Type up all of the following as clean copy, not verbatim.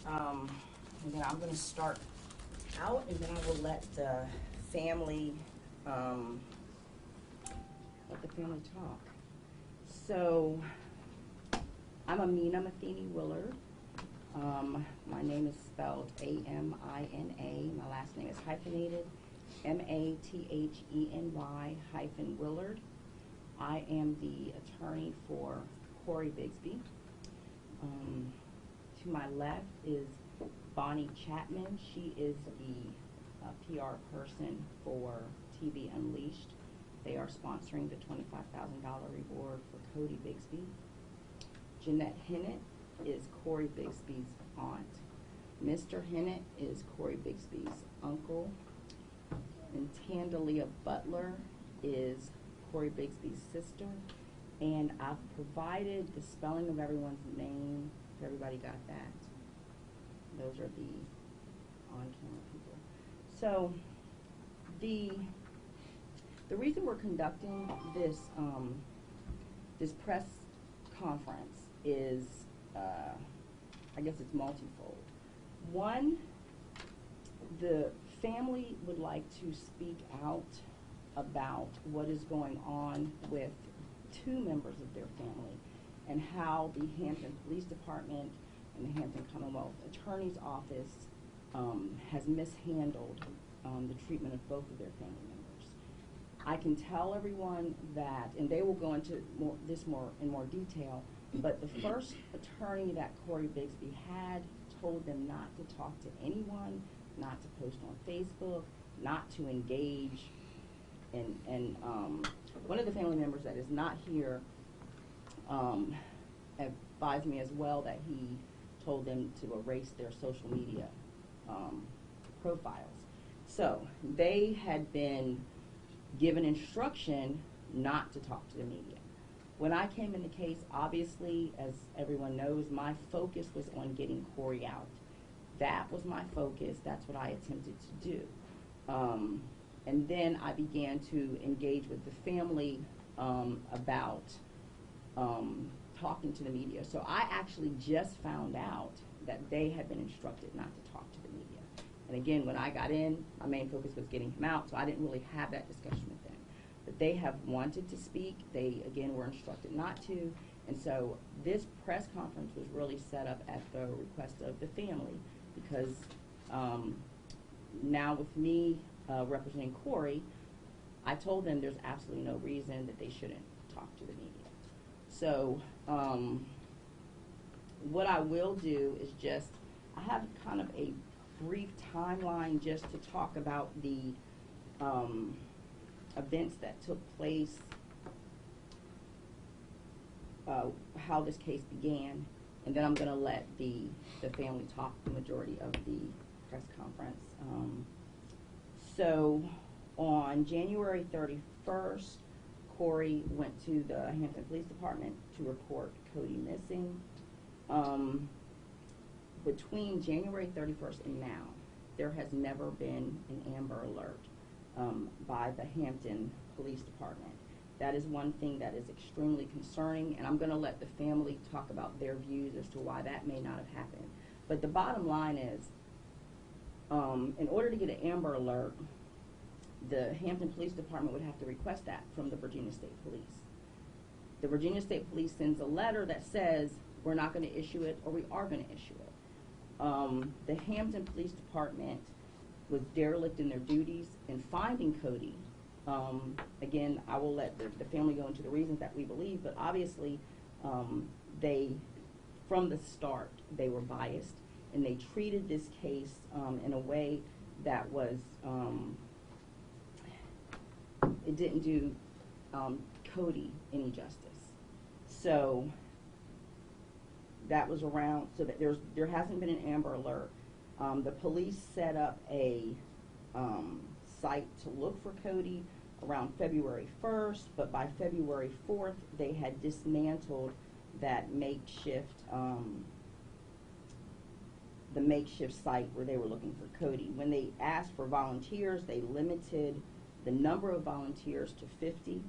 And then I'm going to start out, and then I will let the family talk. So, I'm Amina Matheny Willard. My name is spelled A-M-I-N-A. My last name is hyphenated, M-A-T-H-E-N-Y -Willard. I am the attorney for Cory Bigsby. To my left is Bonnie Chapman. She is the PR person for TV Unleashed. They are sponsoring the $25,000 reward for Codi Bigsby. Jeanette Hennett is Cory Bigsby's aunt. Mr. Hennett is Cory Bigsby's uncle. And Tandalia Butler is Cory Bigsby's sister. And I've provided the spelling of everyone's name. If everybody got that. Those are the on-camera people. So the reason we're conducting this this press conference is, I guess it's multifold. One, the family would like to speak out about what is going on with two members of their family and how the Hampton Police Department and the Hampton Commonwealth Attorney's Office has mishandled the treatment of both of their family members. I can tell everyone that, and they will go into this in more detail, but the first attorney that Cory Bigsby had told them not to talk to anyone, not to post on Facebook, not to engage. And one of the family members that is not here advised me as well that he told them to erase their social media profiles. So they had been given instruction not to talk to the media. When I came in the case, obviously, as everyone knows, my focus was on getting Cory out. That was my focus. That's what I attempted to do. And then I began to engage with the family about talking to the media. So I actually just found out that they had been instructed not to talk to the media. And again, when I got in, my main focus was getting him out, so I didn't really have that discussion with them. But they have wanted to speak. They, again, were instructed not to. And so this press conference was really set up at the request of the family because now with me representing Cory, I told them there's absolutely no reason that they shouldn't talk to the media. So what I will do is just, I have kind of a brief timeline just to talk about the events that took place, how this case began, and then I'm going to let the family talk the majority of the press conference. So on January 31st, Cory went to the Hampton Police Department to report Codi missing. Between January 31st and now, there has never been an Amber Alert by the Hampton Police Department. That is one thing that is extremely concerning, and I'm going to let the family talk about their views as to why that may not have happened. But the bottom line is, in order to get an Amber Alert, the Hampton Police Department would have to request that from the Virginia State Police. The Virginia State Police sends a letter that says we're not going to issue it or we are going to issue it. The Hampton Police Department was derelict in their duties in finding Codi. Again, I will let the family go into the reasons that we believe, but obviously they, from the start, they were biased, and they treated this case in a way that was, it didn't do Codi any justice. So that was around, so that there hasn't been an Amber Alert. The police set up a site to look for Codi around February 1st, but by February 4th, they had dismantled that makeshift, the makeshift site where they were looking for Codi. When they asked for volunteers, they limited the number of volunteers to 50.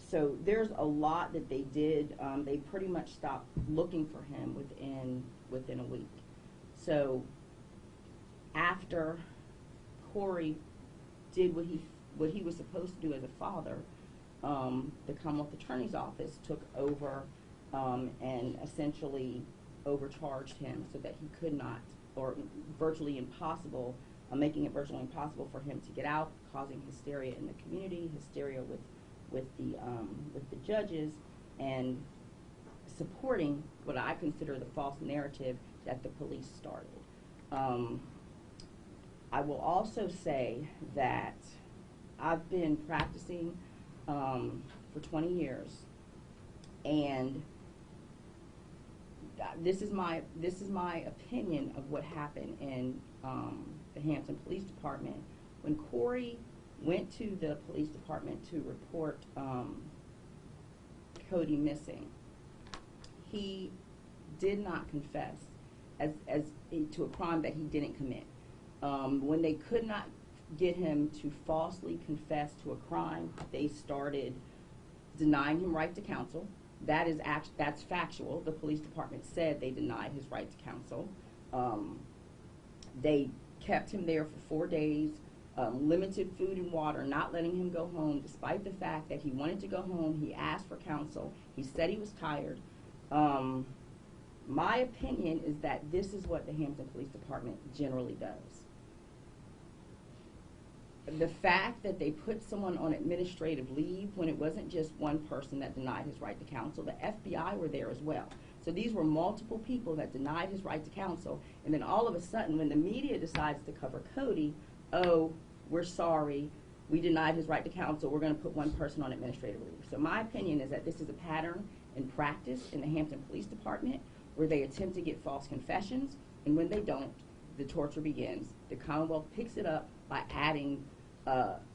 So there's a lot that they did. They pretty much stopped looking for him within a week. So after Cory did what he was supposed to do as a father, the Commonwealth Attorney's Office took over and essentially overcharged him so that he could not, or virtually impossible, making it virtually impossible for him to get out, causing hysteria in the community, hysteria with the judges, and supporting what I consider the false narrative that the police started. I will also say that I've been practicing for 20 years, and this is my opinion of what happened in the Hampton Police Department. When Cory went to the police department to report Codi missing, he did not confess as to a crime that he didn't commit. When they could not get him to falsely confess to a crime, they started denying him right to counsel. That's factual. The police department said they denied his right to counsel. They kept him there for 4 days, limited food and water, not letting him go home, despite the fact that he wanted to go home. He asked for counsel. He said he was tired. My opinion is that this is what the Hampton Police Department generally does. The fact that they put someone on administrative leave when it wasn't just one person that denied his right to counsel, the FBI were there as well. So these were multiple people that denied his right to counsel, and then all of a sudden when the media decides to cover Codi, oh, we're sorry, we denied his right to counsel, we're going to put one person on administrative leave. So my opinion is that this is a pattern in practice in the Hampton Police Department where they attempt to get false confessions, and when they don't, the torture begins. The Commonwealth picks it up by adding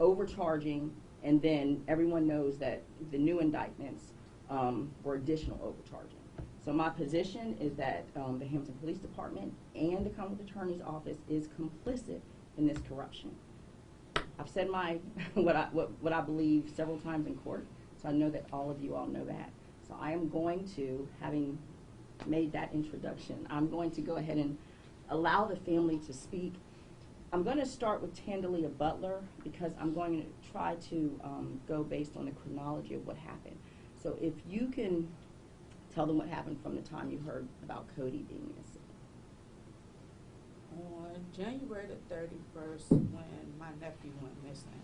overcharging, and then everyone knows that the new indictments were additional overcharging. So my position is that the Hampton Police Department and the Commonwealth Attorney's Office is complicit in this corruption. I've said my what I believe several times in court, so I know that all of you all know that. So I am going to, having made that introduction, I'm going to go ahead and allow the family to speak. I'm going to start with Tandalia Butler because I'm going to try to go based on the chronology of what happened. So if you can tell them what happened from the time you heard about Codi being missing. On January the 31st, when my nephew went missing,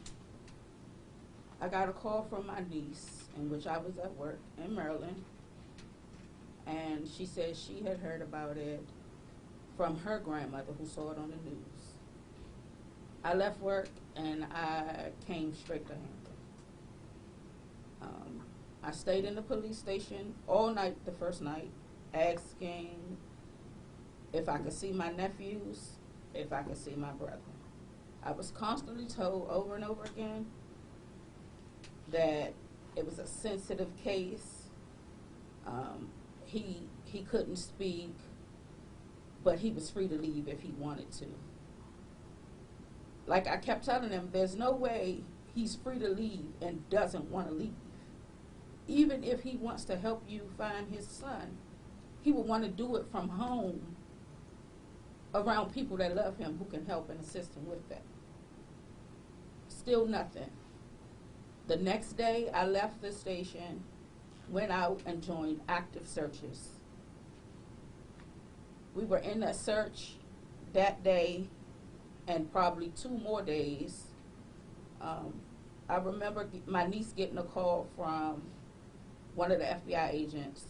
I got a call from my niece, in which I was at work in Maryland, and she said she had heard about it from her grandmother who saw it on the news. I left work and I came straight to Hampton. I stayed in the police station all night the first night, asking if I could see my nephews, if I could see my brother. I was constantly told over and over again that it was a sensitive case. He couldn't speak, but he was free to leave if he wanted to. Like I kept telling him, there's no way he's free to leave and doesn't want to leave. Even if he wants to help you find his son, he would want to do it from home, around people that love him who can help and assist him with that. Still nothing. The next day, I left the station, went out and joined active searches. We were in a search that day and probably 2 more days. I remember my niece getting a call from one of the FBI agents.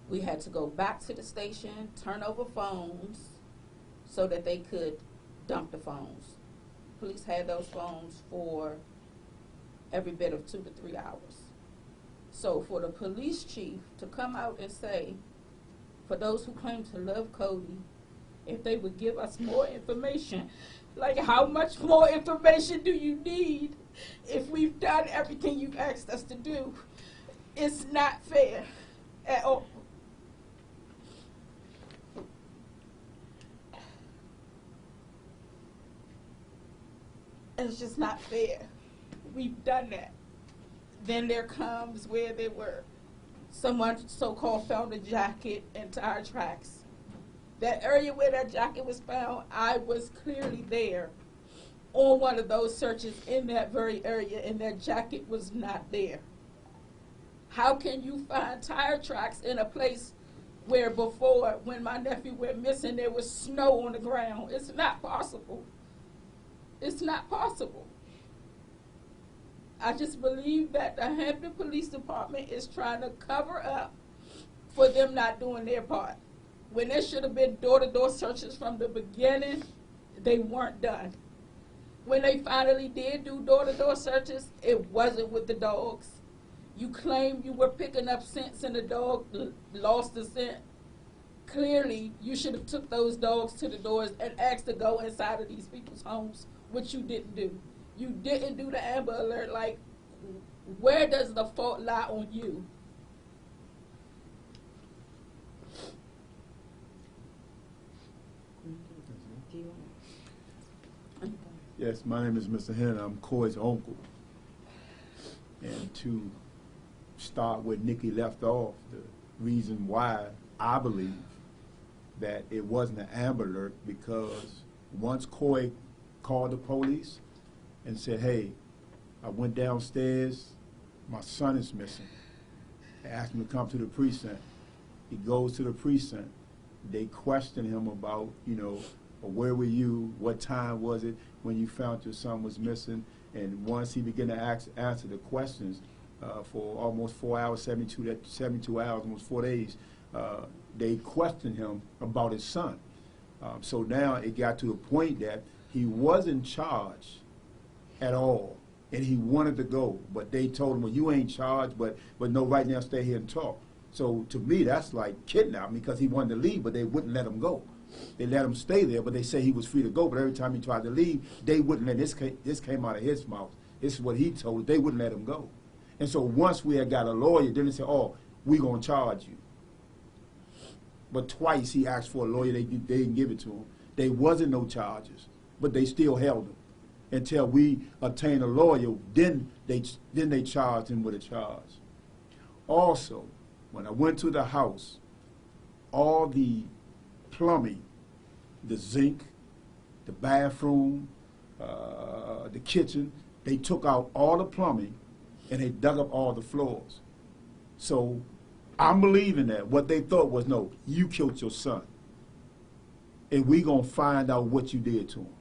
We had to go back to the station, turn over phones so that they could dump the phones. Police had those phones for every bit of 2 to 3 hours. So for the police chief to come out and say, for those who claim to love Codi, if they would give us more information, like how much more information do you need if we've done everything you've asked us to do? It's not fair at all. It's just not fair. We've done that. Then there comes where they were. Someone so-called found a jacket and tire tracks That area where that jacket was found, I was clearly there on one of those searches in that very area, and that jacket was not there. How can you find tire tracks in a place where before, when my nephew went missing, there was snow on the ground? It's not possible. It's not possible. I just believe that the Hampton Police Department is trying to cover up for them not doing their part. When there should have been door-to-door searches from the beginning, they weren't done. When they finally did do door-to-door searches, it wasn't with the dogs. You claim you were picking up scents and the dog lost the scent. Clearly, you should have took those dogs to the doors and asked to go inside of these people's homes, which you didn't do. You didn't do the Amber Alert. Like, where does the fault lie on you? Do you want Yes, my name is Mr. Henry. I'm Coy's uncle. And to start where Nikki left off, the reason why I believe that it wasn't an Amber Alert, because once Coy called the police and said, hey, I went downstairs, my son is missing. They asked him to come to the precinct. He goes to the precinct. They question him about, where were you, what time was it when you found your son was missing? And once he began to answer the questions for almost 4 hours, 72 hours, almost 4 days, they questioned him about his son. So now it got to the point that he wasn't charged at all, and he wanted to go, but they told him, well, you ain't charged, but no, right now stay here and talk. So to me, that's like kidnapping, because he wanted to leave, but they wouldn't let him go. They let him stay there, but they say he was free to go, but every time he tried to leave, they wouldn't let him. This came out of his mouth. This is what he told. They wouldn't let him go. And so once we had got a lawyer, then they said, oh, we're going to charge you. But twice he asked for a lawyer, they didn't give it to him. There wasn't no charges, but they still held him until we obtained a lawyer. Then they charged him with a charge. Also, when I went to the house, all the plumbing, the zinc, the bathroom, the kitchen, they took out all the plumbing and they dug up all the floors. So I'm believing that what they thought was, no, you killed your son, and we gonna find out what you did to him.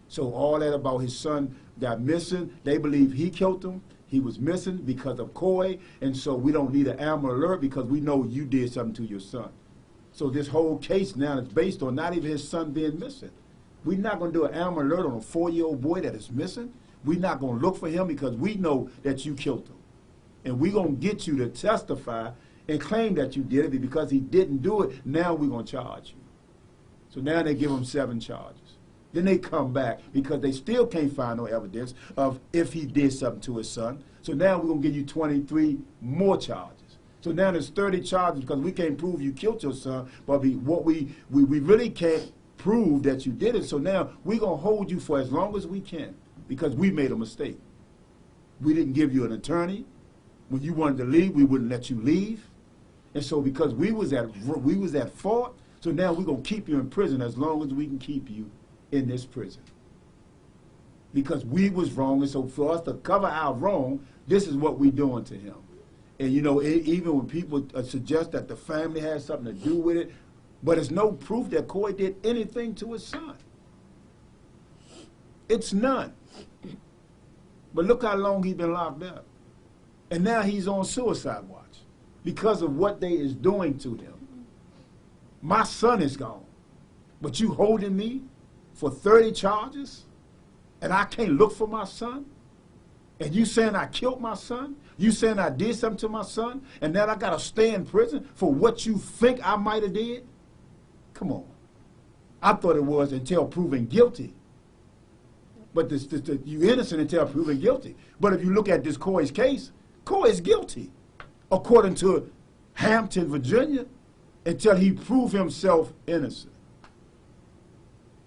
So all that about his son got missing, they believe he killed him. He was missing because of Coy, and so we don't need an Amber Alert because we know you did something to your son. So this whole case now is based on not even his son being missing. We're not going to do an Amber Alert on a 4-year-old boy that is missing. We're not going to look for him because we know that you killed him. And we're going to get you to testify and claim that you did it, because he didn't do it. Now we're going to charge you. So now they give him 7 charges. Then they come back because they still can't find no evidence of if he did something to his son. So now we're going to give you 23 more charges. So now there's 30 charges because we can't prove you killed your son, but we really can't prove that you did it. So now we're going to hold you for as long as we can because we made a mistake. We didn't give you an attorney. When you wanted to leave, we wouldn't let you leave. And so because we was at fault, so now we're going to keep you in prison as long as we can keep you in this prison. Because we was wrong, and so for us to cover our wrong, this is what we're doing to him. And even when people suggest that the family has something to do with it, but it's no proof that Coy did anything to his son. It's none. But look how long he's been locked up. And now he's on suicide watch because of what they is doing to him. My son is gone, but you holding me for 30 charges, and I can't look for my son? And you saying I killed my son? You saying I did something to my son? And now I got to stay in prison for what you think I might have did? Come on. I thought it was until proven guilty. But you innocent until proven guilty. But if you look at this Coy's case, Coy is guilty, according to Hampton, Virginia, until he proved himself innocent.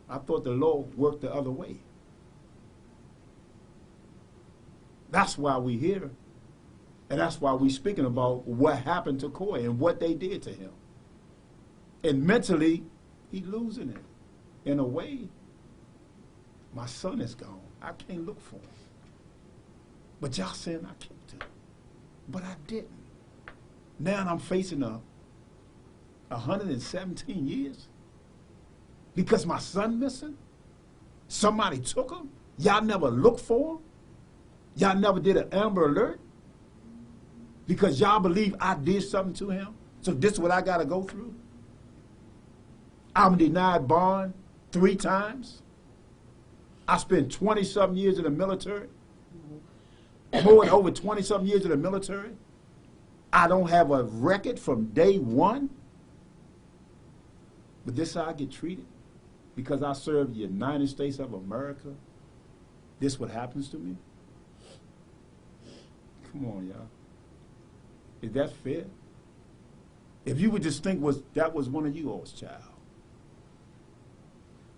I thought the law worked the other way. That's why we're here. And that's why we're speaking about what happened to Coy and what they did to him. And mentally, He's losing it. In a way, my son is gone. I can't look for him. But y'all saying I killed him. But I didn't. Now I'm facing 117 years because my son missing. Somebody took him. Y'all never looked for him. Y'all never did an Amber Alert because y'all believe I did something to him. So this is what I got to go through. I'm denied bond 3 times. I spent 20-something years in the military. More than over 20-something years in the military. I don't have a record from day one. But this is how I get treated. Because I serve the United States of America. This what happens to me? Come on, y'all. Is that fair? If you would just think that was one of you all's child.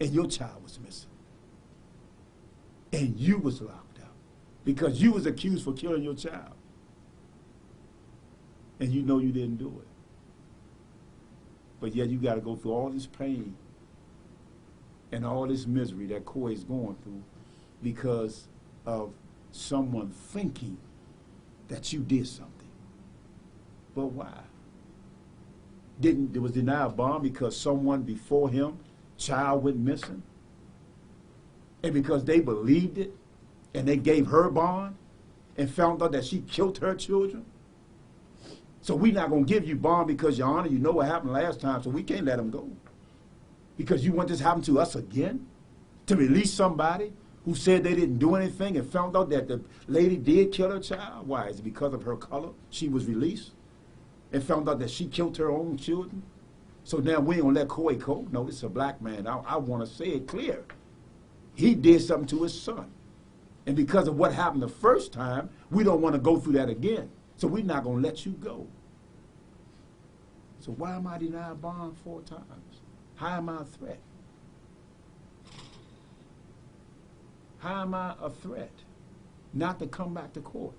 And your child was missing. And you was locked up. Because you was accused for killing your child. And you know you didn't do it. But yet you got to go through all this pain and all this misery that Cory's going through because of someone thinking that you did something. But why? There was denied of bond because someone before him, child went missing? And because they believed it and they gave her bond and found out that she killed her children? So we're not going to give you bond because, Your Honor, you know what happened last time, so we can't let them go. Because you want this to happen to us again? To release somebody who said they didn't do anything and found out that the lady did kill her child? Why? Is it because of her color she was released? And found out that she killed her own children? So now we ain't going to let Cory go? No, this is a black man. I want to say it clear. He did something to his son. And because of what happened the first time, we don't want to go through that again. So we're not going to let you go. So why am I denied bond 4 times? How am I a threat? How am I a threat not to come back to court?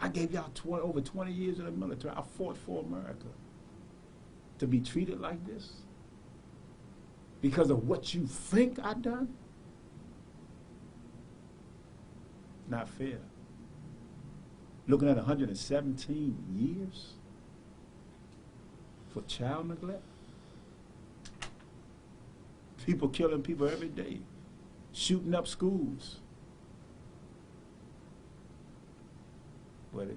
I gave y'all over 20 years in the military. I fought for America. To be treated like this? Because of what you think I done? Not fair. Looking at 117 years for child neglect? People killing people every day, shooting up schools. But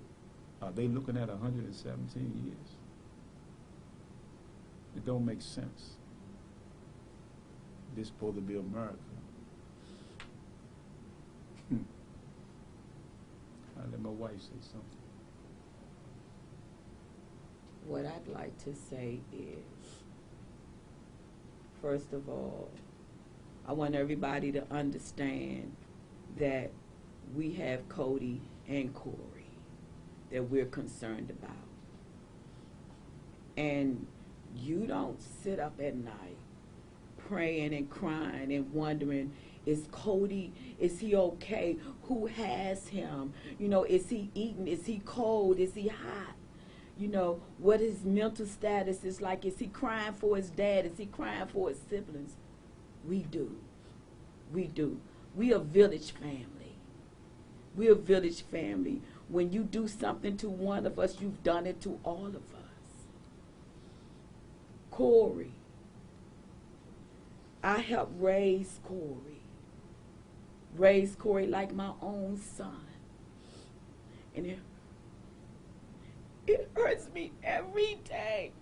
are they looking at 117 years? It don't make sense. This is supposed to be America. I'll let my wife say something. What I'd like to say is, first of all, I want everybody to understand that we have Codi and Cory that we're concerned about. And you don't sit up at night praying and crying and wondering, is Codi, is he okay? Who has him? You know, is he eating? Is he cold? Is he hot? You know, what his mental status is like. Is he crying for his dad? Is he crying for his siblings? We do. We do. We a village family. We a village family. When you do something to one of us, you've done it to all of us. Cory. I helped raise Cory. Raise Cory like my own son. And it hurts me every day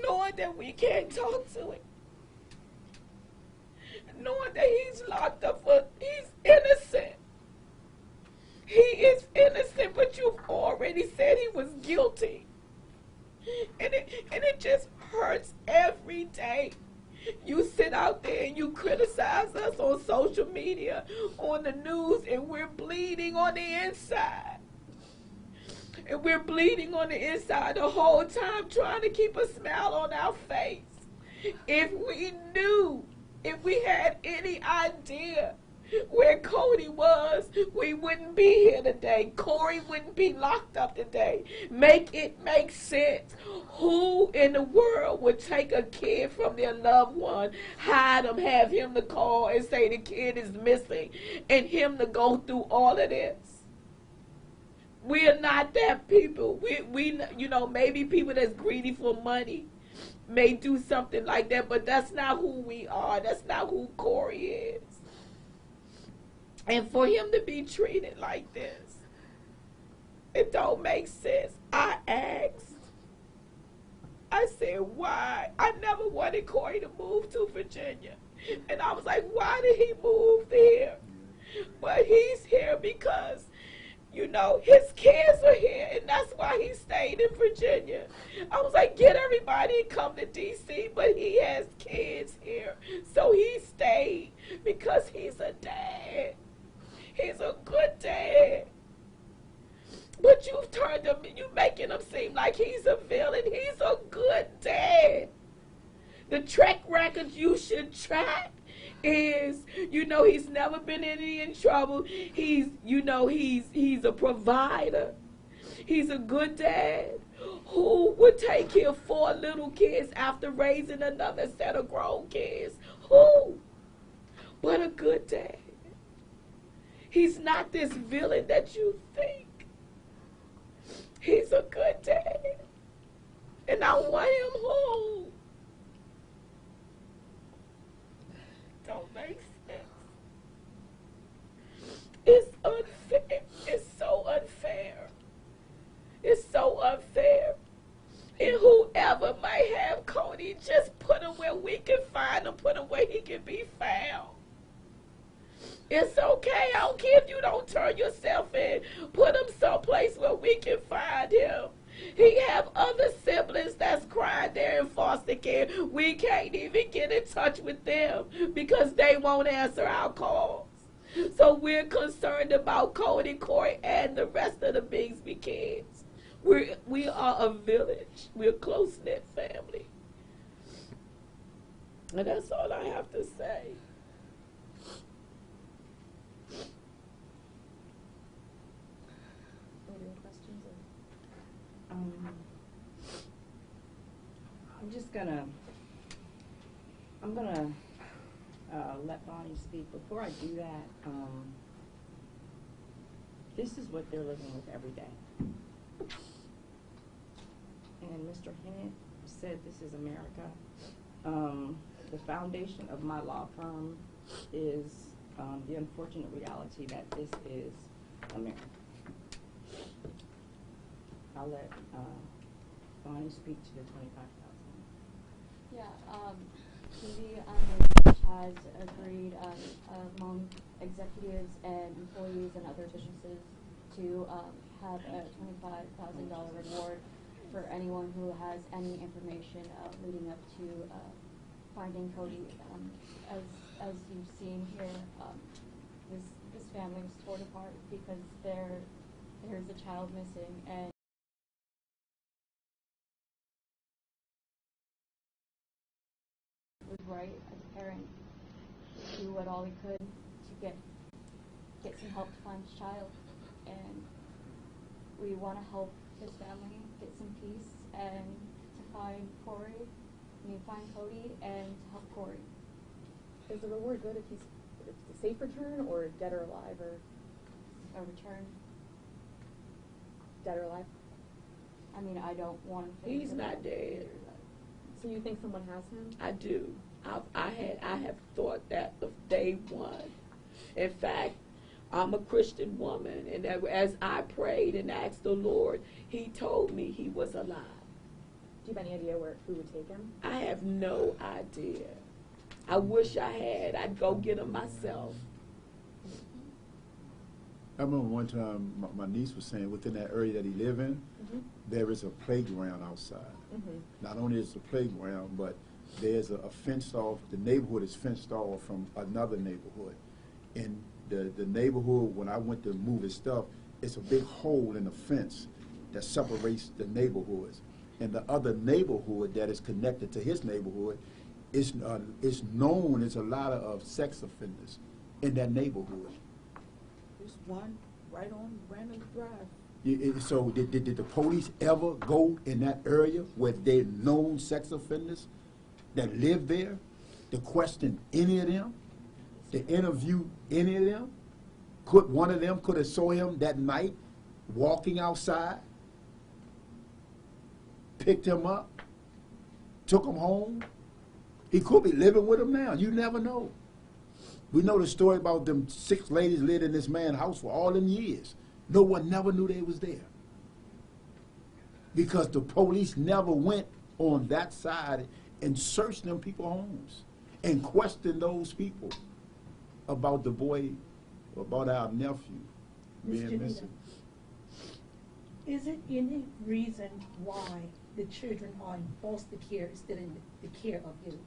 knowing that we can't talk to him. Knowing that he's locked up he's innocent. He is innocent, but you've already said he was guilty. And it just hurts every day. You sit out there and you criticize us on social media, on the news, and we're bleeding on the inside. And we're bleeding on the inside the whole time, trying to keep a smile on our face. If we knew, if we had any idea Where Codi was, we wouldn't be here today. Cory wouldn't be locked up today. Make it make sense. Who in the world would take a kid from their loved one, hide him, have him to call and say the kid is missing, and him to go through all of this? We are not that people. We you know, maybe people that's greedy for money may do something like that, but that's not who we are. That's not who Cory is. And for him to be treated like this, it don't make sense. I asked. I said, why? I never wanted Cory to move to Virginia. And I was like, why did he move there? But he's here because, you know, his kids are here, and that's why he stayed in Virginia. I was like, get everybody and come to D.C., but he has kids here. So he stayed because he's a dad. He's a good dad. But you've turned him, you making him seem like he's a villain. He's a good dad. The track record you should track is, you know, he's never been in trouble. He's, you know, he's a provider. He's a good dad. Who would take care of 4 little kids after raising another set of grown kids? Who? But a good dad. He's not this villain that you think. He's a good dad. And I want him home. Don't make sense. It's unfair. It's so unfair. It's so unfair. And whoever might have Codi, just put him where we can find him, put him where he can be found. It's okay. I don't care if you don't turn yourself in. Put him someplace where we can find him. He have other siblings that's crying there in foster care. We can't even get in touch with them because they won't answer our calls. So we're concerned about Codi, Cory, and the rest of the Bigsby kids. We are a village. We're a close-knit family. And that's all I have to say. I'm gonna let Bonnie speak. Before I do that, this is what they're living with every day. And Mr. Hennett said this is America. The foundation of my law firm is the unfortunate reality that this is America. I'll let Bonnie speak to the $25,000. Yeah, TV has agreed among executives and employees and other businesses to have a $25,000 reward for anyone who has any information leading up to finding Codi. As you've seen here, this family was torn apart because there's a child missing, and was right as a parent to do what all we could to get some help to find his child, and we want to help his family get some peace and to find Codi and to help Cory. Is the reward good if it's a safe return or dead or alive, or A return. dead or alive? I mean, I don't want to. He's not dead. So you think someone has him? I do. I have thought that of day one. In fact, I'm a Christian woman, and as I prayed and asked the Lord, He told me he was alive. Do you have any idea who would take him? I have no idea. I wish I had. I'd go get him myself. I remember one time my niece was saying within that area that he live in, there is a playground outside. Not only is it a playground, but there's a fenced off, the neighborhood is fenced off from another neighborhood. In the neighborhood, when I went to move his stuff, it's a big hole in the fence that separates the neighborhoods. And the other neighborhood that is connected to his neighborhood is known as a lot of sex offenders in that neighborhood. There's one right on Randall Drive. So did the police ever go in that area where they known sex offenders that live there to question any of them, to interview any of them? Could one of them could have saw him that night walking outside, picked him up, took him home? He could be living with him now. You never know. We know the story about them 6 ladies lived in this man's house for all them years. No one never knew they was there. Because the police never went on that side and searched them people's homes and questioned those people about the boy, about our nephew being Mr. missing. Is it any reason why the children are in foster care instead of the care of you?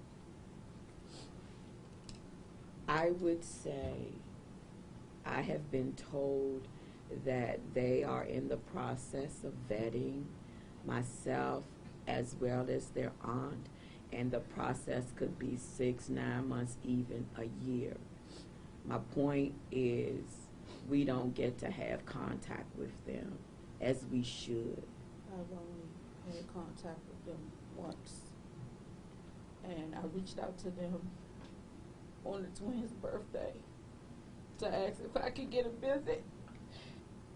I would say I have been told that they are in the process of vetting myself as well as their aunt, and the process could be 6, 9 months, even a year. My point is we don't get to have contact with them as we should. I've only had contact with them once. And I reached out to them on the twins' birthday to ask if I could get a visit.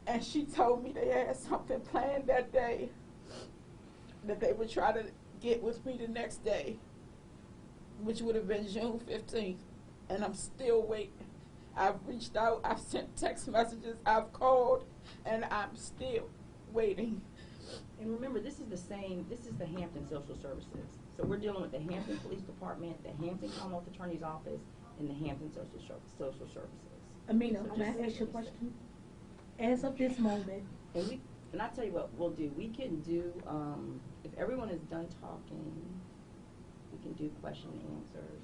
And she told me they had something planned that day that they would try to get with me the next day, which would have been June 15th. And I'm still waiting. I've reached out, I've sent text messages, I've called, and I'm still waiting. And remember, this is the Hampton Social Services. So we're dealing with the Hampton Police Department, the Hampton Commonwealth Attorney's Office, and the Hampton Social Services. Amina, So may I just- ask you a question? As of this moment, And I tell you what we'll do. We can do, if everyone is done talking, we can do question and answers.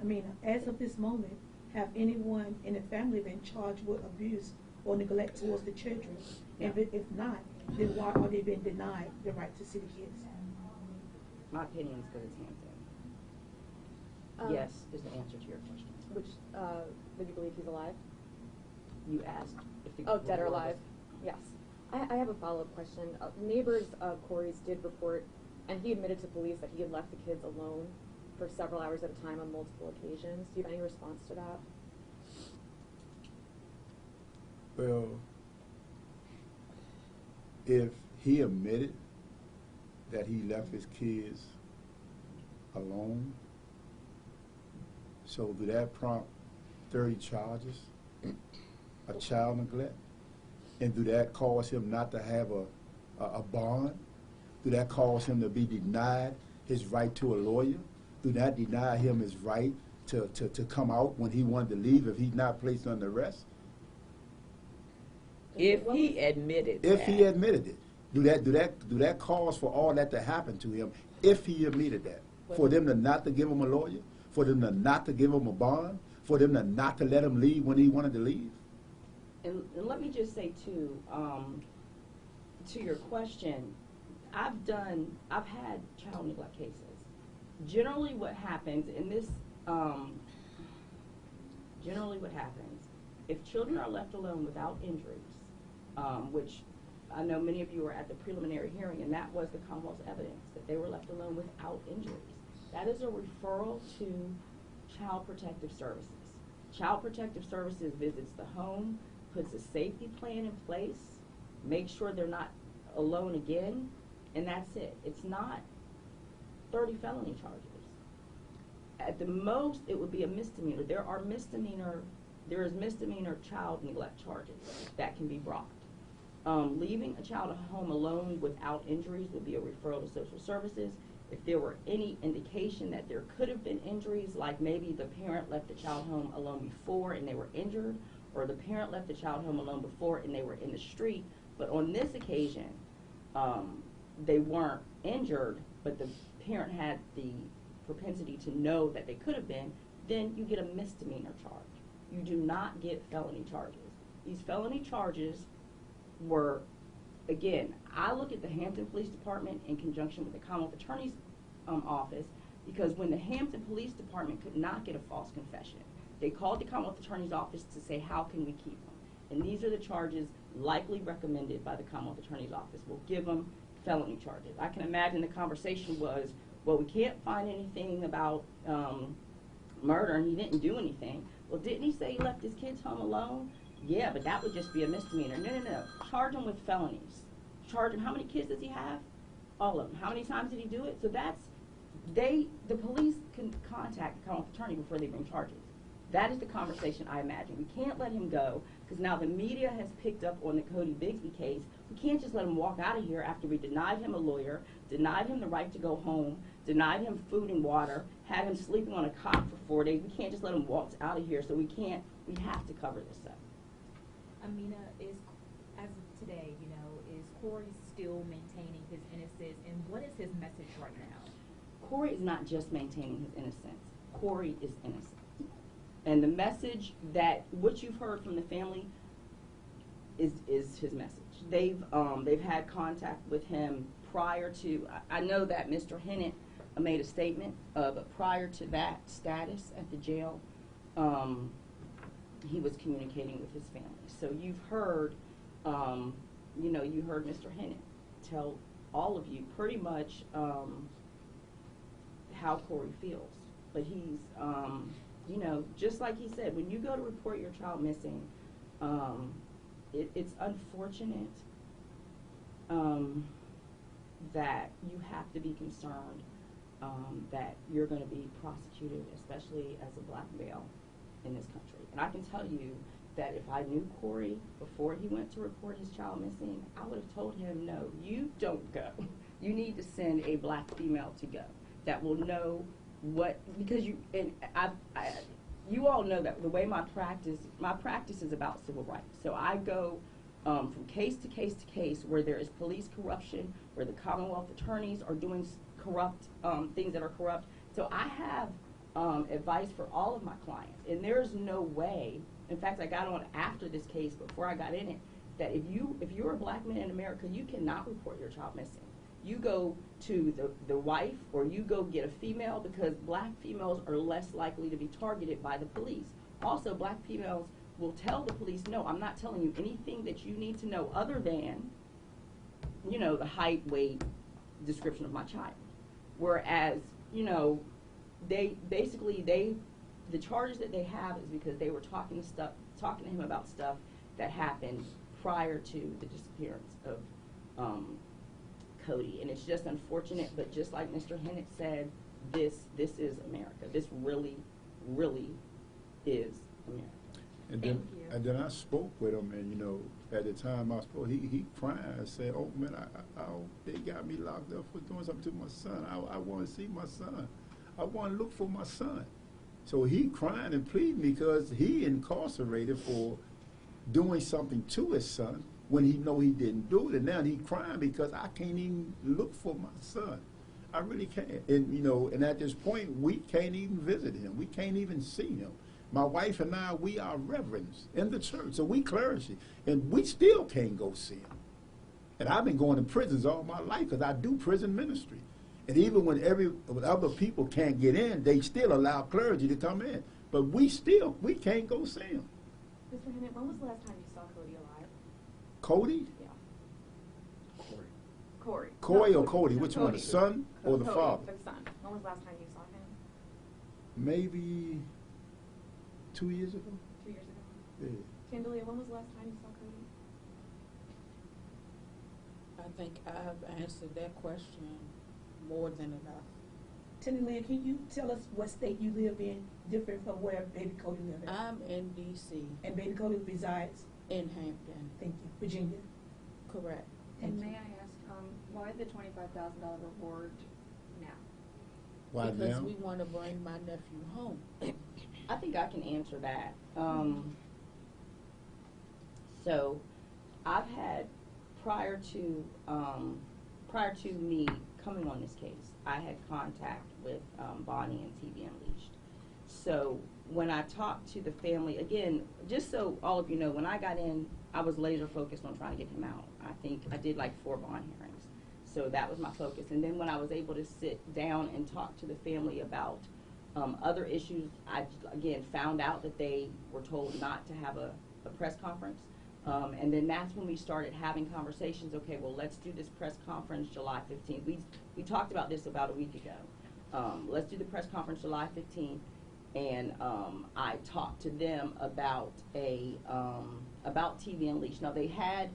Amina, as of this moment, have anyone in the family been charged with abuse or neglect towards the children? And No. if not, then why are they being denied the right to see the kids? My opinion is because it's Hampton. Yes is the answer to your question. Which, would you believe he's alive? You asked if the Oh, dead or reward alive? was- Yes. I have a follow-up question. Neighbors of Cory's did report, and he admitted to police that he had left the kids alone for several hours at a time on multiple occasions. Do you have any response to that? Well, if he admitted that he left his kids alone, so do that prompt 30 charges of child neglect? And do that cause him not to have a bond? Do that cause him to be denied his right to a lawyer? Do that deny him his right to come out when he wanted to leave if he's not placed under arrest? If he admitted If that. he admitted it, do that cause for all that to happen to him if he admitted that? For them to not to give him a lawyer? For them to not to give him a bond? For them to not to let him leave when he wanted to leave? And let me just say too, to your question, I've had child neglect cases. Generally what happens in this, if children are left alone without injuries, which I know many of you were at the preliminary hearing, and that was the Commonwealth's evidence, that they were left alone without injuries. That is a referral to Child Protective Services. Child Protective Services visits the home, puts a safety plan in place, makes sure they're not alone again, and that's it. It's not 30 felony charges. At the most, it would be a misdemeanor. There is misdemeanor child neglect charges that can be brought. Leaving a child at home alone without injuries would be a referral to social services. If there were any indication that there could have been injuries, like maybe the parent left the child home alone before and they were injured, or the parent left the child home alone before and they were in the street, but on this occasion, they weren't injured, but the parent had the propensity to know that they could have been, then you get a misdemeanor charge. You do not get felony charges. These felony charges were, again, I look at the Hampton Police Department in conjunction with the Commonwealth Attorney's Office, because when the Hampton Police Department could not get a false confession, They called the Commonwealth Attorney's Office to say, how can we keep them? And these are the charges likely recommended by the Commonwealth Attorney's Office. We'll give them felony charges. I can imagine the conversation was, well, we can't find anything about murder, and he didn't do anything. Well, didn't he say he left his kids home alone? Yeah, but that would just be a misdemeanor. No. Charge him with felonies. Charge him. How many kids does he have? All of them. How many times did he do it? So that's, the police can contact the Commonwealth Attorney before they bring charges. That is the conversation I imagine. We can't let him go, because now the media has picked up on the Cory Bigsby case. We can't just let him walk out of here after we denied him a lawyer, denied him the right to go home, denied him food and water, had him sleeping on a cot for 4 days. We can't just let him walk out of here, so we have to cover this up. Amina, as of today, is Cory still maintaining his innocence, and what is his message right now? Cory is not just maintaining his innocence. Cory is innocent. And the message that, what you've heard from the family is his message. They've had contact with him prior to, I know that Mr. Hennett made a statement, but prior to that status at the jail, he was communicating with his family. So you've heard, you heard Mr. Hennett tell all of you pretty much how Cory feels. But he's, just like he said, when you go to report your child missing, it's unfortunate that you have to be concerned that you're going to be prosecuted, especially as a black male in this country. And I can tell you that if I knew Cory before he went to report his child missing, I would have told him, no, you don't go. You need to send a black female to go that will know what, because you all know that the way my practice is about civil rights. So I go from case to case to case where there is police corruption, where the Commonwealth attorneys are doing corrupt things that are corrupt. So I have advice for all of my clients, and there's no way. In fact, I got on after this case, before I got in it, that if you're a black man in America, you cannot report your child missing. You go to the wife, or you go get a female, because black females are less likely to be targeted by the police. Also, black females will tell the police, no, I'm not telling you anything that you need to know other than, the height, weight, description of my child. Whereas, the charges that they have is because they were talking to him about stuff that happened prior to the disappearance of Codi. And it's just unfortunate, but just like Mr. Hennett said, this is America. This really, really is America. And then I spoke with him, and at the time I spoke, he crying. I said, "Oh man, they got me locked up for doing something to my son. I want to see my son. I want to look for my son." So he crying and pleading because he incarcerated for doing something to his son when he know he didn't do it, and now he crying because I can't even look for my son. I really can't. And and at this point we can't even visit him. We can't even see him. My wife and I, we are reverends in the church, so we clergy, and we still can't go see him. And I've been going to prisons all my life because I do prison ministry. And even when other people can't get in, they still allow clergy to come in. But we can't go see him. Mr. Hennett, when was the last time you saw Codi alive? Cody? Yeah. Cory. Cory No, or Cody? Which one, the son or the Codi, father? the son. When was the last time you saw him? Maybe 2 years ago. 2 years ago. Yeah. Candelia, when was the last time you saw Codi? I think I've answered that question more than enough. Tenny Lynn, can you tell us what state you live in, different from where baby Cody lives in? I'm in D.C. And baby Cody resides? in Hampton. Thank you. Virginia? Correct. And may I ask, why the $25,000 reward now? Why Because now? we want to bring my nephew home. I think I can answer that. So I've had, prior to me coming on this case, I had contact with Bonnie and TV Unleashed. So when I talked to the family, again, just so all of you know, when I got in, I was laser focused on trying to get him out. I think I did like 4 bond hearings. So that was my focus. And then when I was able to sit down and talk to the family about Other issues, I, again, found out that they were told not to have a press conference. And then that's when we started having conversations, okay, well, let's do this press conference July 15th. We talked about this about a week ago. Let's do the press conference July 15th. And I talked to them about about TV Unleashed. Now they had,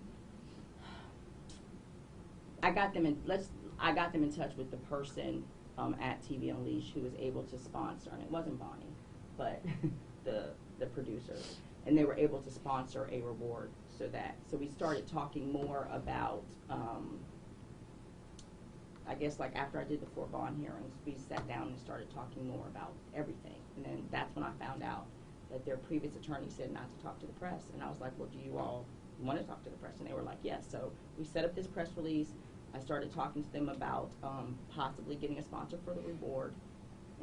I got them in touch with the person at TV Unleashed who was able to sponsor, and it wasn't Bonnie, but the producer, and they were able to sponsor a reward. So we started talking more about, I guess, like after I did the 4 bond hearings, we sat down and started talking more about everything. And then that's when I found out that their previous attorney said not to talk to the press. And I was like, well, do you all want to talk to the press? And they were like, yes. So we set up this press release. I started talking to them about possibly getting a sponsor for the reward.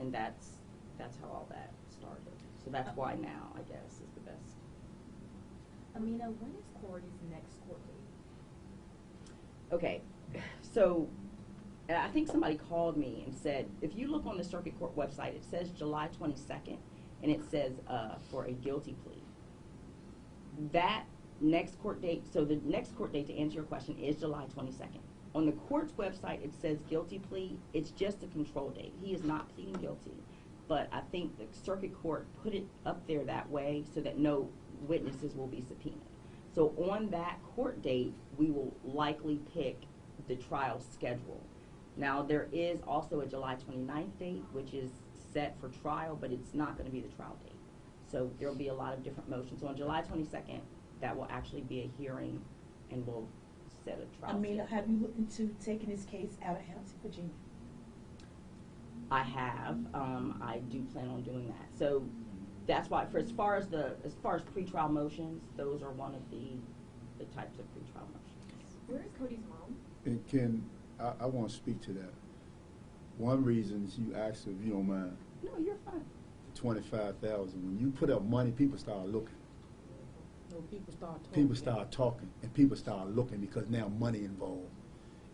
And that's how all that started. So that's why now, I guess, is the best. Amina, when is Cory's next court date? Okay, so I think somebody called me and said, if you look on the circuit court website, it says July 22nd, and it says for a guilty plea. That next court date, so the next court date, to answer your question, is July 22nd. On the court's website, it says guilty plea. It's just a control date. He is not pleading guilty. But I think the circuit court put it up there that way so that no witnesses will be subpoenaed. So on that court date, we will likely pick the trial schedule. Now, there is also a July 29th date, which is set for trial, but it's not going to be the trial date. So there will be a lot of different motions. So on July 22nd, that will actually be a hearing, and we'll set a trial Amina, schedule. have you looked into taking this case out of Hampton, Virginia? I have. I do plan on doing that. So that's why, as far as pretrial motions, those are one of the types of pretrial motions. Where is Cody's mom? And Ken, I want to speak to that. One reason is you asked, if you don't mind, No, you're fine. 25,000. When you put up money, people start looking. No, people start talking. People start talking, and people start looking because now money involved.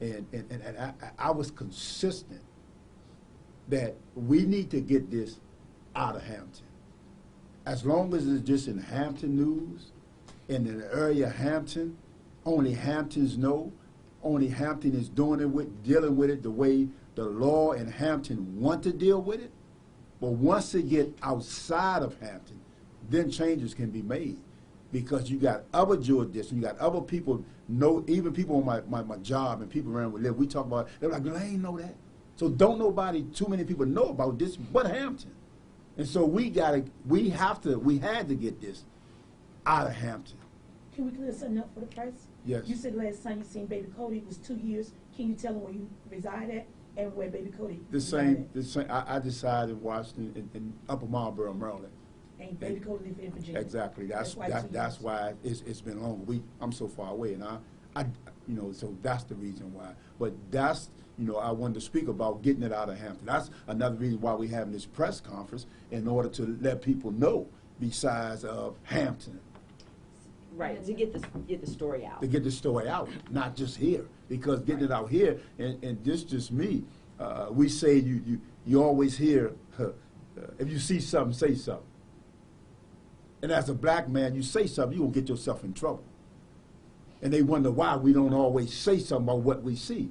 And I was consistent that we need to get this out of Hampton. As long as it's just in Hampton news, and in the area of Hampton, only Hamptons know, only Hampton is dealing with it the way the law in Hampton want to deal with it. But once it get outside of Hampton, then changes can be made. Because you got other jurisdictions, you got other people know, even people on my job and people around where we live, we talk about, they're like, well, I ain't know that. So don't too many people know about this but Hampton. And so we had to get this out of Hampton. Can we clear something up for the press? Yes. You said last time you seen baby Codi was 2 years. Can you tell them where you reside at and where baby Codi The same, I decided in Washington, in Upper Marlboro, Maryland. And baby Codi live in Virginia. Exactly. That's why it's been longer. I'm so far away, and so that's the reason why. But that's, I wanted to speak about getting it out of Hampton. That's another reason why we're having this press conference, in order to let people know, besides of Hampton. Right, to get the story out. To get the story out, not just here. Because getting it out here, and this just me, we say you always hear, if you see something, say something. And as a black man, you say something, you're going to get yourself in trouble. And they wonder why we don't always say something about what we see.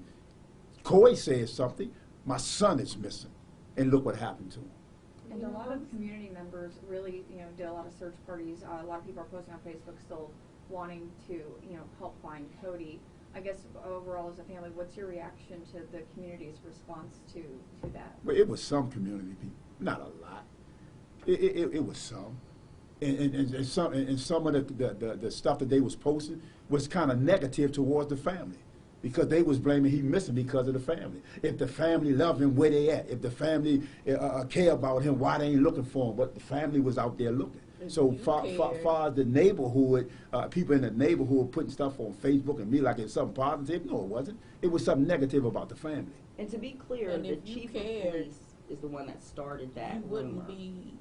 Cory says something, my son is missing, and look what happened to him. And a lot of community members really, did a lot of search parties. A lot of people are posting on Facebook still wanting to, help find Codi. I guess overall as a family, what's your reaction to the community's response to that? Well, it was some community people, not a lot. It was some. And some of the stuff that they was posting was kind of negative towards the family, because they was blaming he missing because of the family. If the family love him, where they at? If the family care about him, why they ain't looking for him? But the family was out there looking. So far as the neighborhood, people in the neighborhood putting stuff on Facebook and me like it's something positive, no, it wasn't. It was something negative about the family. And to be clear, the chief of police is the one that started that You wouldn't rumor. be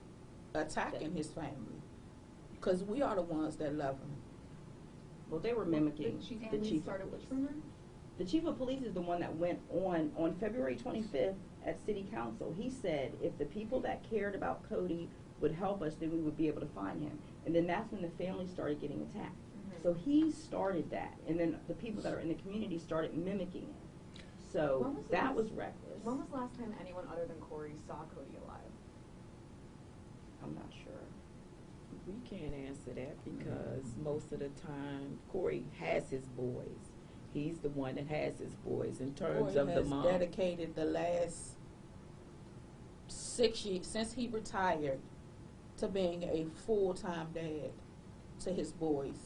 attacking his family, because we are the ones that love him. Well, they were mimicking the chief of started police. which rumor? The chief of police is the one that went on February 25th at city council. He said if the people that cared about Codi would help us, then we would be able to find him. And then that's when the family started getting attacked. So he started that, and then the people that are in the community started mimicking it. So that was reckless. When was the last time anyone other than Cory saw Codi alive? I'm not sure. We can't answer that because most of the time Cory has his boys. He's the one that has his boys in terms Cory of the has mom. dedicated the last 6 years since he retired to being a full-time dad to his boys.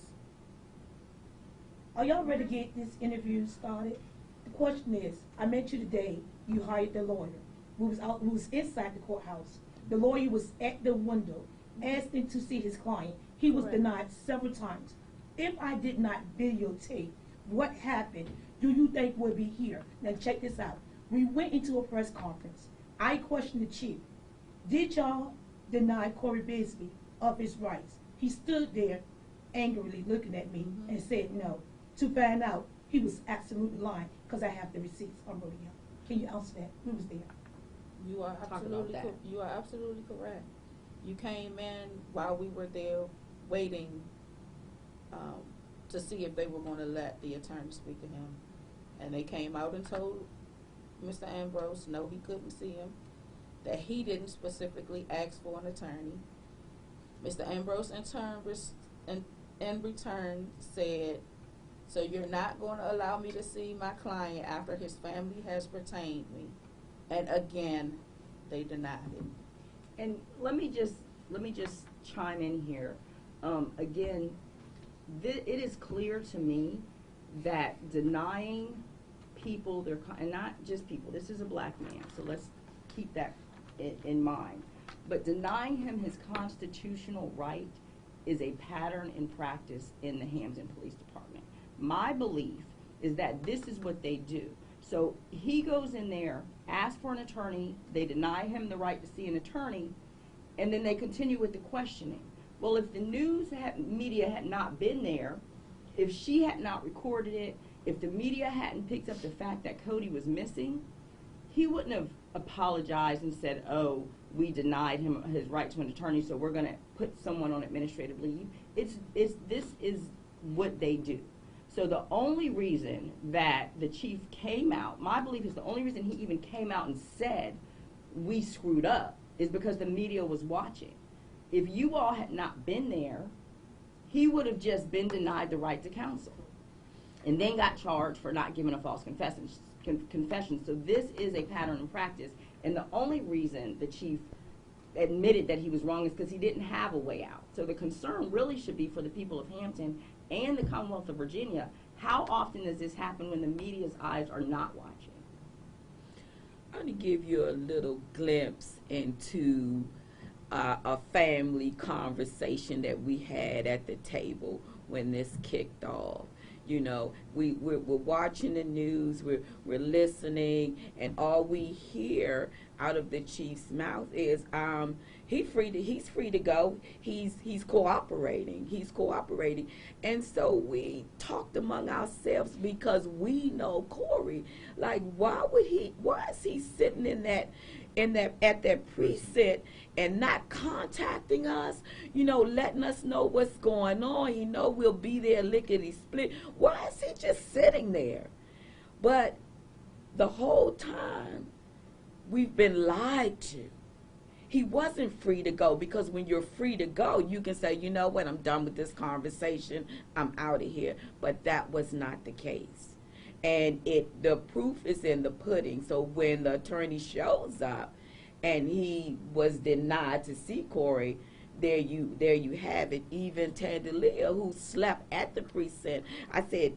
Are y'all ready to get this interview started? The question is, I met you today, you hired the lawyer. We was inside the courthouse. The lawyer was at the window, asking to see his client. He was denied several times. If I did not videotape what happened, do you think we'll be here? Now check this out. We went into a press conference. I questioned the chief. Did y'all deny Cory Bigsby of his rights? He stood there angrily looking at me and said no. To find out he was absolutely lying because I have the receipts on rodeo. Can you answer that? Who was there? You are Talk about absolutely that. you are absolutely correct. You came in while we were there waiting to see if they were going to let the attorney speak to him, and they came out and told Mr. Ambrose no, he couldn't see him, that he didn't specifically ask for an attorney. Mr. Ambrose in return said, so you're not going to allow me to see my client after his family has retained me. And again, they denied it. And let me just chime in here. Again, it is clear to me that denying people and not just people. This is a black man, so let's keep that in mind. But denying him his constitutional right is a pattern in practice in the Hampton Police Department. My belief is that this is what they do. So he goes in there, asks for an attorney, they deny him the right to see an attorney, and then they continue with the questioning. Well, if the media had not been there, if she had not recorded it, if the media hadn't picked up the fact that Codi was missing, he wouldn't have apologized and said, oh, we denied him his right to an attorney, so we're going to put someone on administrative leave. This is what they do. So the only reason that the chief came out, my belief is the only reason he even came out and said, we screwed up, is because the media was watching. If you all had not been there, he would have just been denied the right to counsel and then got charged for not giving a false confession. So this is a pattern in practice, and the only reason the chief admitted that he was wrong is because he didn't have a way out. So the concern really should be for the people of Hampton and the Commonwealth of Virginia. How often does this happen when the media's eyes are not watching? I'm going to give you a little glimpse into a family conversation that we had at the table when this kicked off. You know, we're watching the news, we're listening, and all we hear out of the chief's mouth is he's free to go. He's cooperating. And so we talked among ourselves because we know Cory. Like, why is he sitting at that precinct and not contacting us, letting us know what's going on? He know we'll be there lickety split. Why is he just sitting there? But the whole time we've been lied to. He wasn't free to go, because when you're free to go, you can say, you know what, I'm done with this conversation, I'm out of here. But that was not the case. And the proof is in the pudding. So when the attorney shows up and he was denied to see Cory, there you have it. Even Tandalia, who slept at the precinct, I said,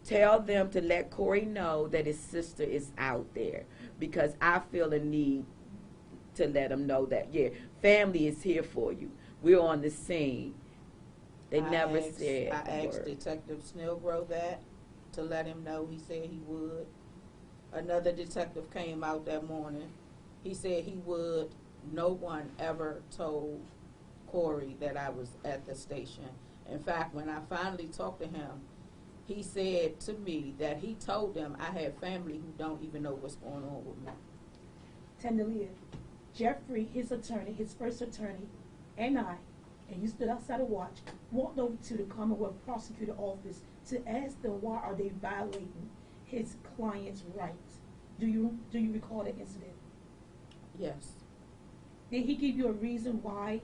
tell them to let Cory know that his sister is out there, because I feel a need to let him know that, family is here for you. We're on the scene. They never said I a asked word. Detective Snellgrove that to let him know. He said he would. Another detective came out that morning. He said he would. No one ever told Cory that I was at the station. In fact, when I finally talked to him, he said to me that he told them I had family who don't even know what's going on with me. Tandalia, Jeffrey, his attorney, his first attorney, and I, and you stood outside to watch, walked over to the Commonwealth Prosecutor Office to ask them why are they violating his client's rights. Do you recall that incident? Yes. Did he give you a reason why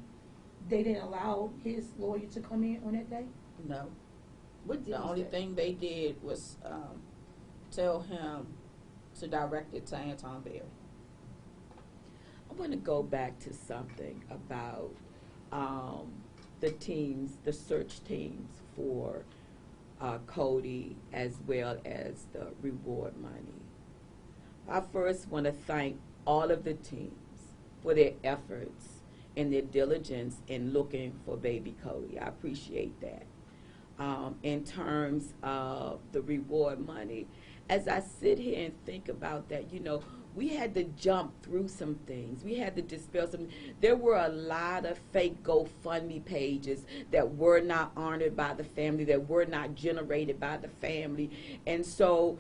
they didn't allow his lawyer to come in on that day? No. What did The he only say? thing they did was tell him to direct it to Anton Berry. I want to go back to something about the teams, the search teams for Codi, as well as the reward money. I first want to thank all of the teams for their efforts and their diligence in looking for baby Codi. I appreciate that. In terms of the reward money, as I sit here and think about that, you know, we had to jump through some things. We had to dispel some. There were a lot of fake GoFundMe pages that were not honored by the family, that were not generated by the family. And so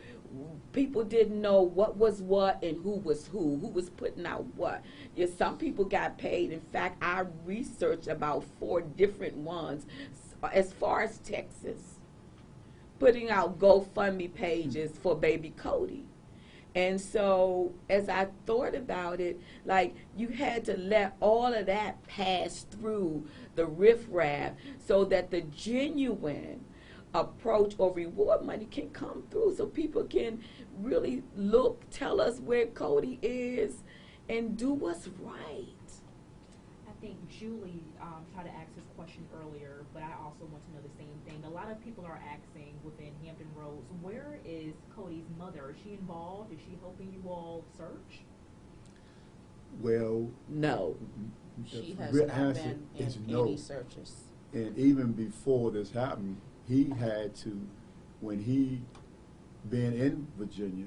people didn't know what was what and who was putting out what. Yeah, some people got paid. In fact, I researched about 4 different ones as far as Texas, putting out GoFundMe pages for baby Codi. And so as I thought about it, like, you had to let all of that pass through the riffraff so that the genuine approach or reward money can come through, so people can really look, tell us where Codi is, and do what's right. I think Julie tried to ask this question earlier, but I also want to know the same thing. A lot of people are asking within Hampton Roads, where is Codi's mother? Is she involved? Is she helping you all search? Well, No. She the has real not answer been is in no. any searches. And even before this happened, he had to, when he been in Virginia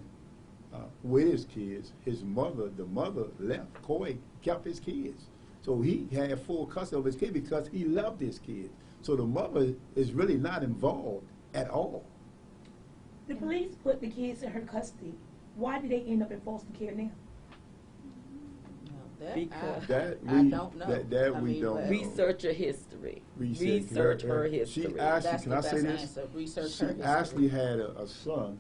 with his kids, his mother, the mother left. Cory kept his kids. So he had full custody of his kids because he loved his kids. So the mother is really not involved at all. The police put the kids in her custody. Why did they end up in foster care now? No, that Because I don't know. That I we mean, don't but know. Research her history. Research her history. She actually, That's can the I say best this? answer. Research She her history. actually had a son.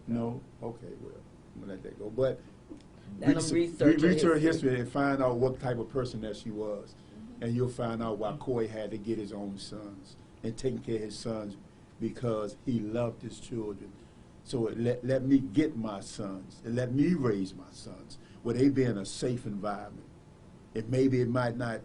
No? Okay, well, I'm going to let that go. But Let 'em research her research history. history and find out what type of person that she was. And you'll find out why Cory had to get his own sons and taking care of his sons because he loved his children. So let me get my sons and let me raise my sons where they be in a safe environment. And maybe it might not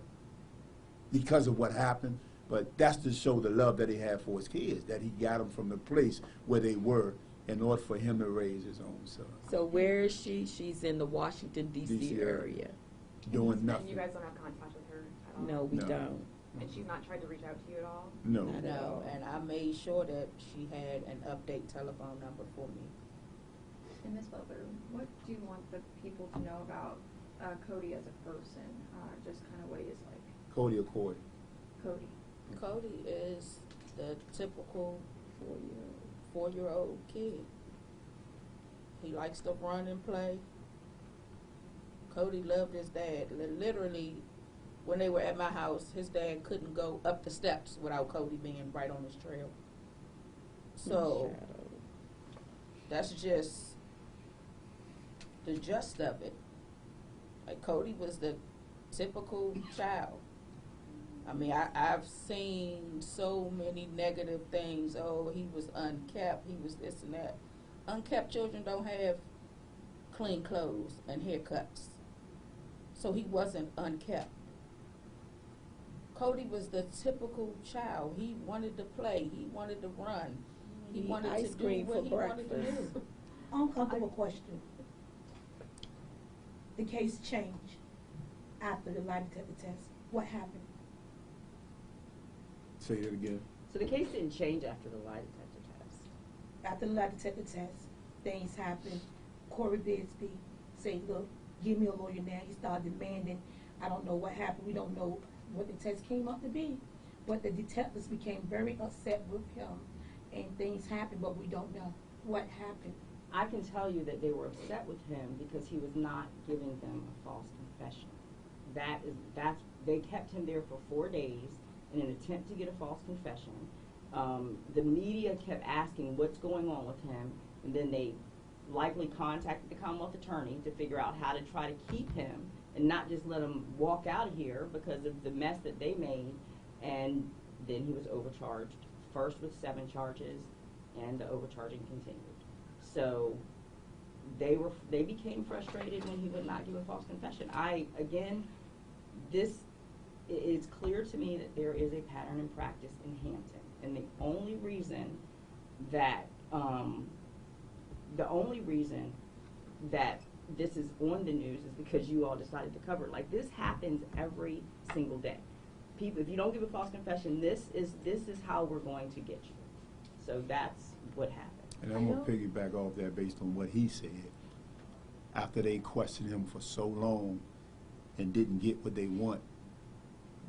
because of what happened, but that's to show the love that he had for his kids, that he got them from the place where they were in order for him to raise his own sons. So where is she? She's in the Washington, D.C. DC area. Doing And nothing. you guys don't have contact with her at all? No, we No. don't. And she's not tried to reach out to you at all? No. Not at all. No, and I made sure that she had an update telephone number for me. And Ms. Butler, what do you want the people to know about Codi as a person? Just kind of what he is like. Cody or Cory? Codi. Cody is the typical 4-year-old kid. He likes to run and play. Cody loved his dad. Literally, when they were at my house, his dad couldn't go up the steps without Cody being right on his trail. So that's just the gist of it. Like, Cody was the typical child. I mean, I've seen so many negative things. Oh, he was unkept. He was this and that. Unkept children don't have clean clothes and haircuts. So he wasn't unkept. Cody was the typical child. He wanted to play. He wanted to run. He Eat wanted ice to do cream what for he wanted to breakfast. do. Uncomfortable question. The case changed after the lie detector test. What happened? Say it again. So the case didn't change after the lie detector test. After the lie detector test, things happened. Cory Bigsby said, look, give me a lawyer now. He started demanding. I don't know what happened. We don't know what the test came up to be. But the detectives became very upset with him. And things happened, but we don't know what happened. I can tell you that they were upset with him because he was not giving them a false confession. They kept him there for 4 days in an attempt to get a false confession. The media kept asking what's going on with him, and then they likely contacted the Commonwealth Attorney to figure out how to try to keep him and not just let him walk out of here because of the mess that they made. And then he was overcharged, first with 7 charges, and the overcharging continued. So they became frustrated when he would not give a false confession. This is clear to me that there is a pattern in practice in Hampton, and the only reason that this is on the news is because you all decided to cover it. Like, this happens every single day. People, if you don't give a false confession, this is how we're going to get you. So that's what happened. And I'm going to piggyback off that based on what he said. After they questioned him for so long and didn't get what they want,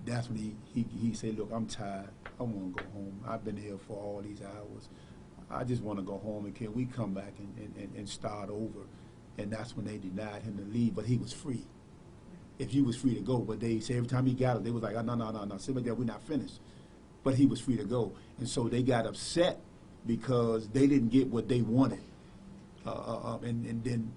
that's when he said, look, I'm tired. I want to go home. I've been here for all these hours. I just want to go home, and can we come back and start over? And that's when they denied him to leave, but he was free. If he was free to go, but they say every time he got up, they was like, oh, no, sit back there, we're not finished. But he was free to go. And so they got upset because they didn't get what they wanted. And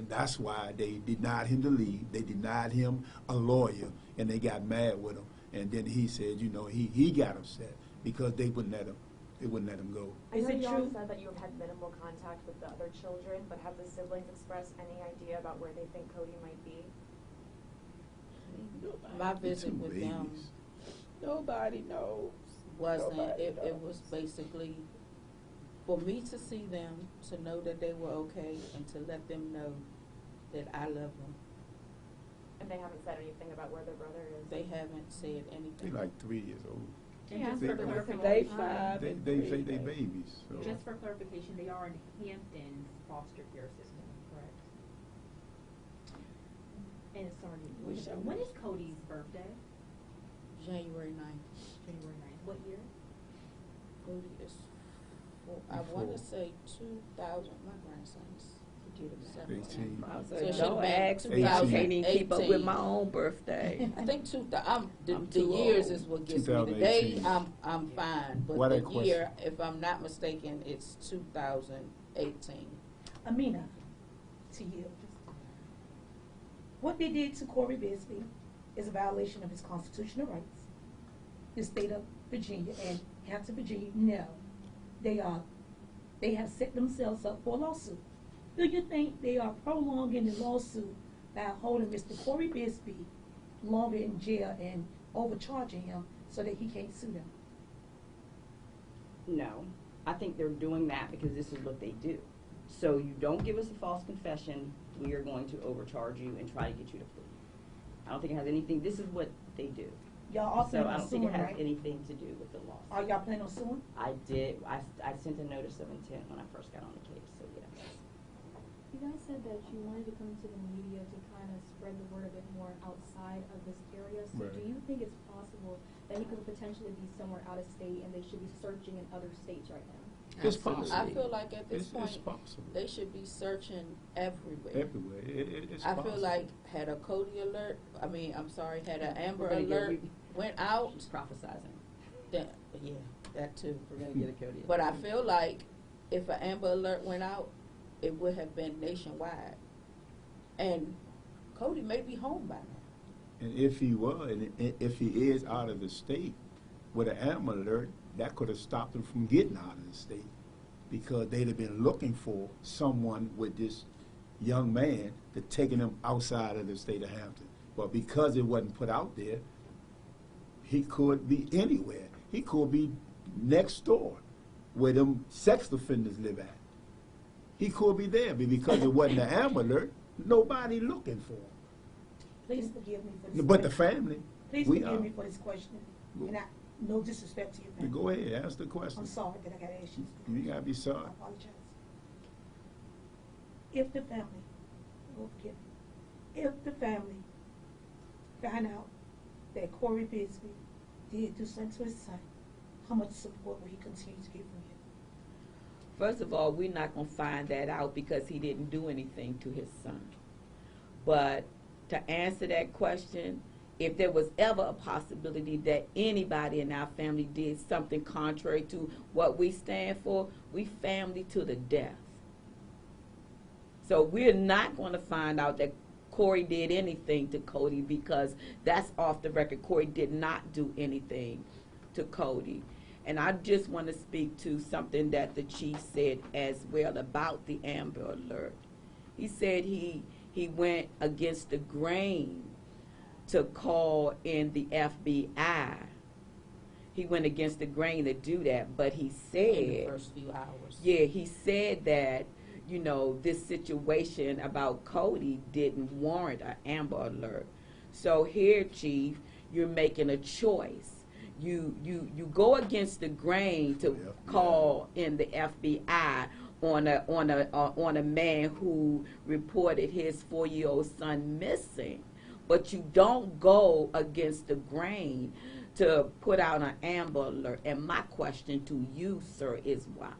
that's why they denied him to leave. They denied him a lawyer, and they got mad with him. And then he said, he got upset because they wouldn't let him go. I Is know it you all true? said that you have had minimal contact with the other children, but have the siblings expressed any idea about where they think Codi might be? My visit with them Nobody knows. it was basically for me to see them, to know that they were okay, and to let them know that I love them. And they haven't said anything about where their brother is? They haven't said They're anything. like 3 years old. And Yeah, just they- for they- clarification, They 5 and They 3. say they babies. So. just for clarification, they are in Hampton's foster care system, correct? And sorry, when is Cody's birthday? January 9th. January 9th. What year? Cody is, I want to say 2000. My grandson's 17. I So said, it should've don't been ask me. I can't even keep up with 2018. my own birthday. I think I'm the too years old. is what gets me. The day 2018. I'm fine, but Why the that question? year, if I'm not mistaken, it's 2018. Amina, to you. What they did to Cory Bigsby is a violation of his constitutional rights. The state of Virginia and Hampton, Virginia, no. They have set themselves up for a lawsuit. Do you think they are prolonging the lawsuit by holding Mr. Cory Bigsby longer in jail and overcharging him so that he can't sue them? No, I think they're doing that because this is what they do. So you don't give us a false confession, we are going to overcharge you and try to get you to plea. I don't think it has anything, this is what they do. Y'all all So plan I on don't think suing, it has right? anything to do with the law. Are y'all planning on suing? I did, I sent a notice of intent when I first got on the case, so yes. You guys said that you wanted to come to the media to kind of spread the word a bit more outside of this area. So Right. do you think it's possible that he could potentially be somewhere out of state and they should be searching in other states right now? It's Absolutely. I feel like at this It's point, possible. they should be searching everywhere. Everywhere. It's I possible. feel like had a Codi alert, had an Amber We're gonna get- alert went out, She's prophesizing. then, yeah, that too. We're gonna get a Cody. But I feel like if an Amber alert went out, it would have been nationwide. And Codi may be home by now. And if he was, and if he is out of the state with an Amber alert, that could have stopped him from getting out of the state, because they'd have been looking for someone with this young man to taking him outside of the state of Hampton. But because it wasn't put out there, he could be anywhere. He could be next door where them sex offenders live at. He could be there, but because it wasn't an Amber alert, nobody looking for him. Please forgive me for this But the question. family, Please we forgive are. me for this question. And no disrespect to your family. Go ahead, ask the question. I'm sorry that I gotta ask you. You gotta be I sorry. apologize. If the family, oh, forgive me, if the family find out that Cory Bigsby did do something to his son, how much support will he continue to get from you? First of all, we're not going to find that out because he didn't do anything to his son. But to answer that question, if there was ever a possibility that anybody in our family did something contrary to what we stand for, we family to the death. So we're not going to find out that Cory did anything to Codi, because that's off the record. Cory did not do anything to Codi. And I just want to speak to something that the chief said as well about the Amber Alert. He said he went against the grain to call in the FBI. He went against the grain to do that, but he said, In the first few hours. yeah, he said that, you know, this situation about Codi didn't warrant an Amber Alert. So here, Chief, you're making a choice. You go against the grain to call in the FBI on a man who reported his 4-year-old son missing, but you don't go against the grain to put out an Amber Alert. And my question to you, sir, is why?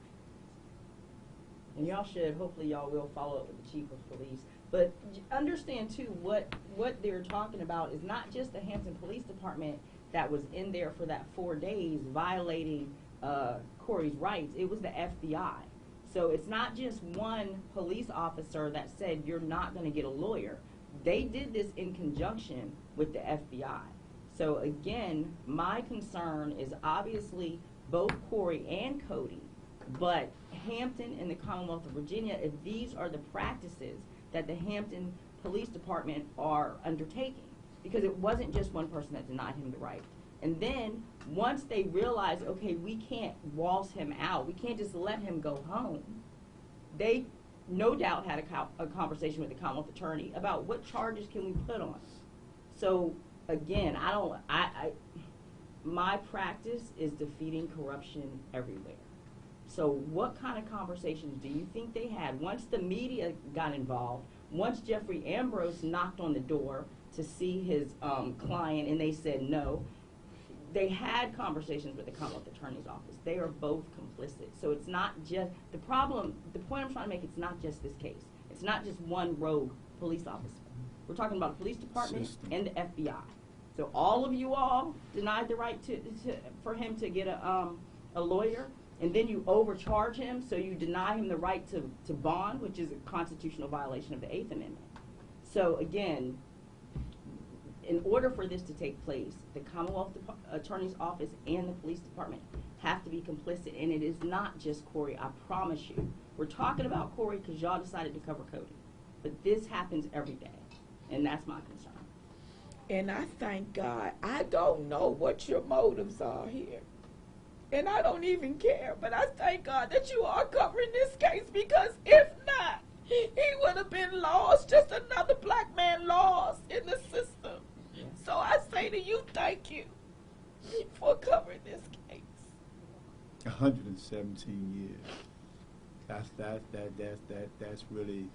And y'all should, hopefully y'all will follow up with the chief of police. But understand too, what they're talking about is not just the Hampton Police Department that was in there for that 4 days violating Cory's rights. It was the FBI. So it's not just one police officer that said you're not going to get a lawyer. They did this in conjunction with the FBI. So again, my concern is obviously both Cory and Codi, but Hampton and the Commonwealth of Virginia, if these are the practices that the Hampton Police Department are undertaking, because it wasn't just one person that denied him the right. And then once they realized, okay, we can't waltz him out, we can't just let him go home, they no doubt had a conversation with the Commonwealth Attorney about what charges can we put on. So again, my practice is defeating corruption everywhere. So what kind of conversations do you think they had once the media got involved, once Jeffrey Ambrose knocked on the door to see his client and they said no? They had conversations with the Commonwealth Attorney's Office. They are both complicit. So it's not just, the point I'm trying to make, it's not just this case. It's not just one rogue police officer. We're talking about the police department and the FBI. So all of you all denied the right for him to get a lawyer, and then you overcharge him, so you deny him the right to bond, which is a constitutional violation of the 8th Amendment. So again, in order for this to take place, the Commonwealth Attorney's Office and the police department have to be complicit, and it is not just Cory, I promise you. We're talking about Cory because y'all decided to cover Codi, but this happens every day, and that's my concern. And I thank God. I don't know what your motives are here, and I don't even care, but I thank God that you are covering this case, because if not, he would have been lost, just another black man lost in the system. So I say to you, thank you for covering this case. 117 years. That's really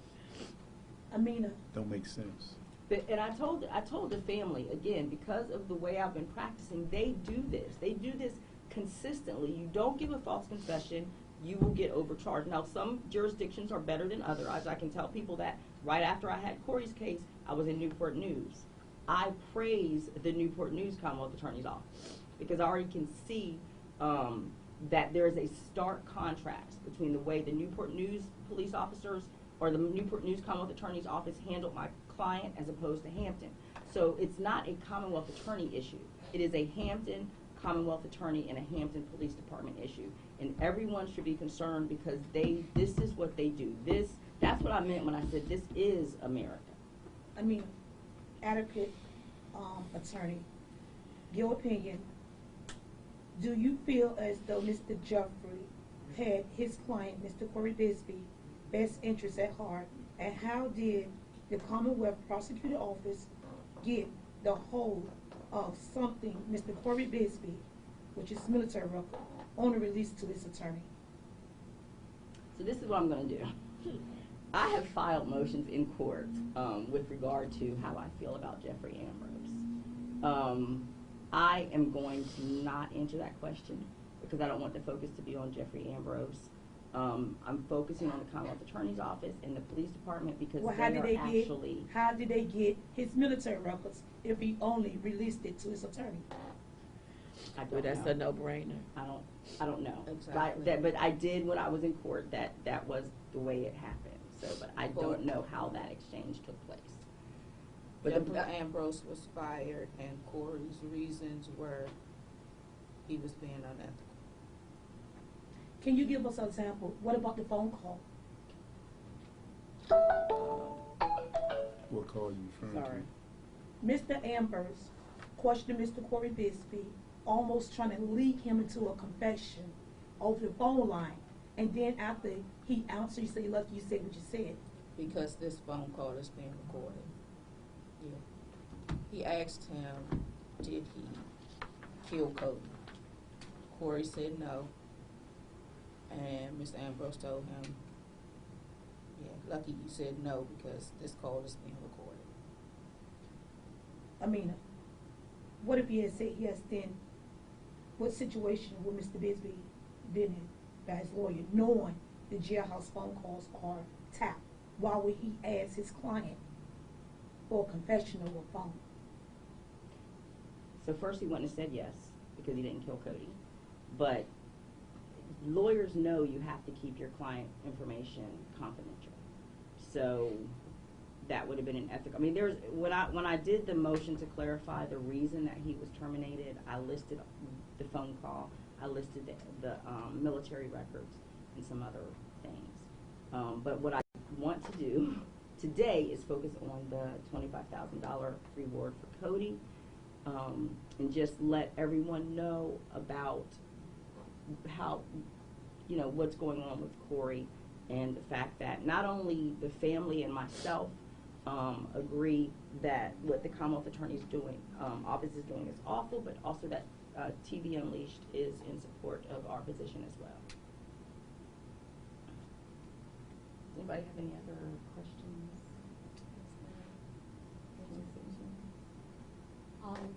don't make sense. But, and I told the family, again, because of the way I've been practicing, they do this. They do this consistently. You don't give a false confession, you will get overcharged. Now, some jurisdictions are better than others. I can tell people that right after I had Cory's case, I was in Newport News. I praise the Newport News Commonwealth Attorney's Office because I already can see that there is a stark contrast between the way the Newport News police officers or the Newport News Commonwealth Attorney's Office handled my client as opposed to Hampton. So it's not a Commonwealth Attorney issue. It is a Hampton Commonwealth Attorney and a Hampton Police Department issue. And everyone should be concerned because this is what they do. That's what I meant when I said this is America. Adequate attorney, your opinion, do you feel as though Mr. Jeffrey had his client, Mr. Cory Bigsby, best interests at heart, and how did the Commonwealth Prosecutor Office get the whole of something Mr. Cory Bigsby, which is military record, on a release to his attorney? So this is what I'm going to do. I have filed motions in court with regard to how I feel about Jeffrey Ambrose. I am going to not answer that question because I don't want the focus to be on Jeffrey Ambrose. I'm focusing on the Commonwealth Attorney's Office and the police department because Well, they are actually. how did they get his military records if he only released it to his attorney? I don't Well, that's know. a no-brainer. I don't know. Exactly. But I did when I was in court. That was the way it happened. So, but I don't know how that exchange took place. But Ambrose was fired, and Cory's reasons were he was being unethical. Can you give us an example? What about the phone call? What call you referring sorry. to? Mr. Ambrose questioned Mr. Cory Bigsby, almost trying to lead him into a confession over the phone line. And then after he answered, he said, "Look, you said what you said." Because this phone call is being recorded. Yeah. He asked him, did he kill Codi? Cory said no. And Mr. Ambrose told him, yeah, lucky you said no because this call is being recorded. I mean, what if he had said yes, then what situation would Mr. Bigsby been in by his lawyer, knowing the jailhouse phone calls are tapped? Why would he ask his client for a confession over a phone? So first he wouldn't have said yes because he didn't kill Codi. But lawyers know you have to keep your client information confidential. So that would have been an ethical. I mean, there's when I did the motion to clarify the reason that he was terminated, I listed the phone call, I listed the military records and some other things. But what I want to do today is focus on the $25,000 reward for Codi, and just let everyone know about how, what's going on with Cory, and the fact that not only the family and myself agree that what the Commonwealth Attorney's office is doing is awful, but also that TV Unleashed is in support of our position as well. Does anybody have any other questions?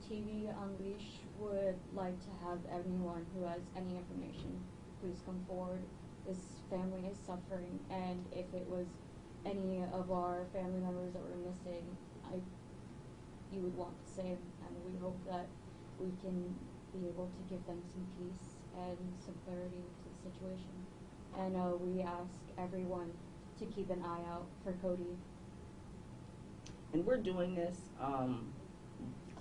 TV Unleashed would like to have anyone who has any information, please come forward. This family is suffering, and if it was any of our family members that were missing, you would want to save, and we hope that we can be able to give them some peace and some clarity to the situation. And we ask everyone to keep an eye out for Codi. And we're doing this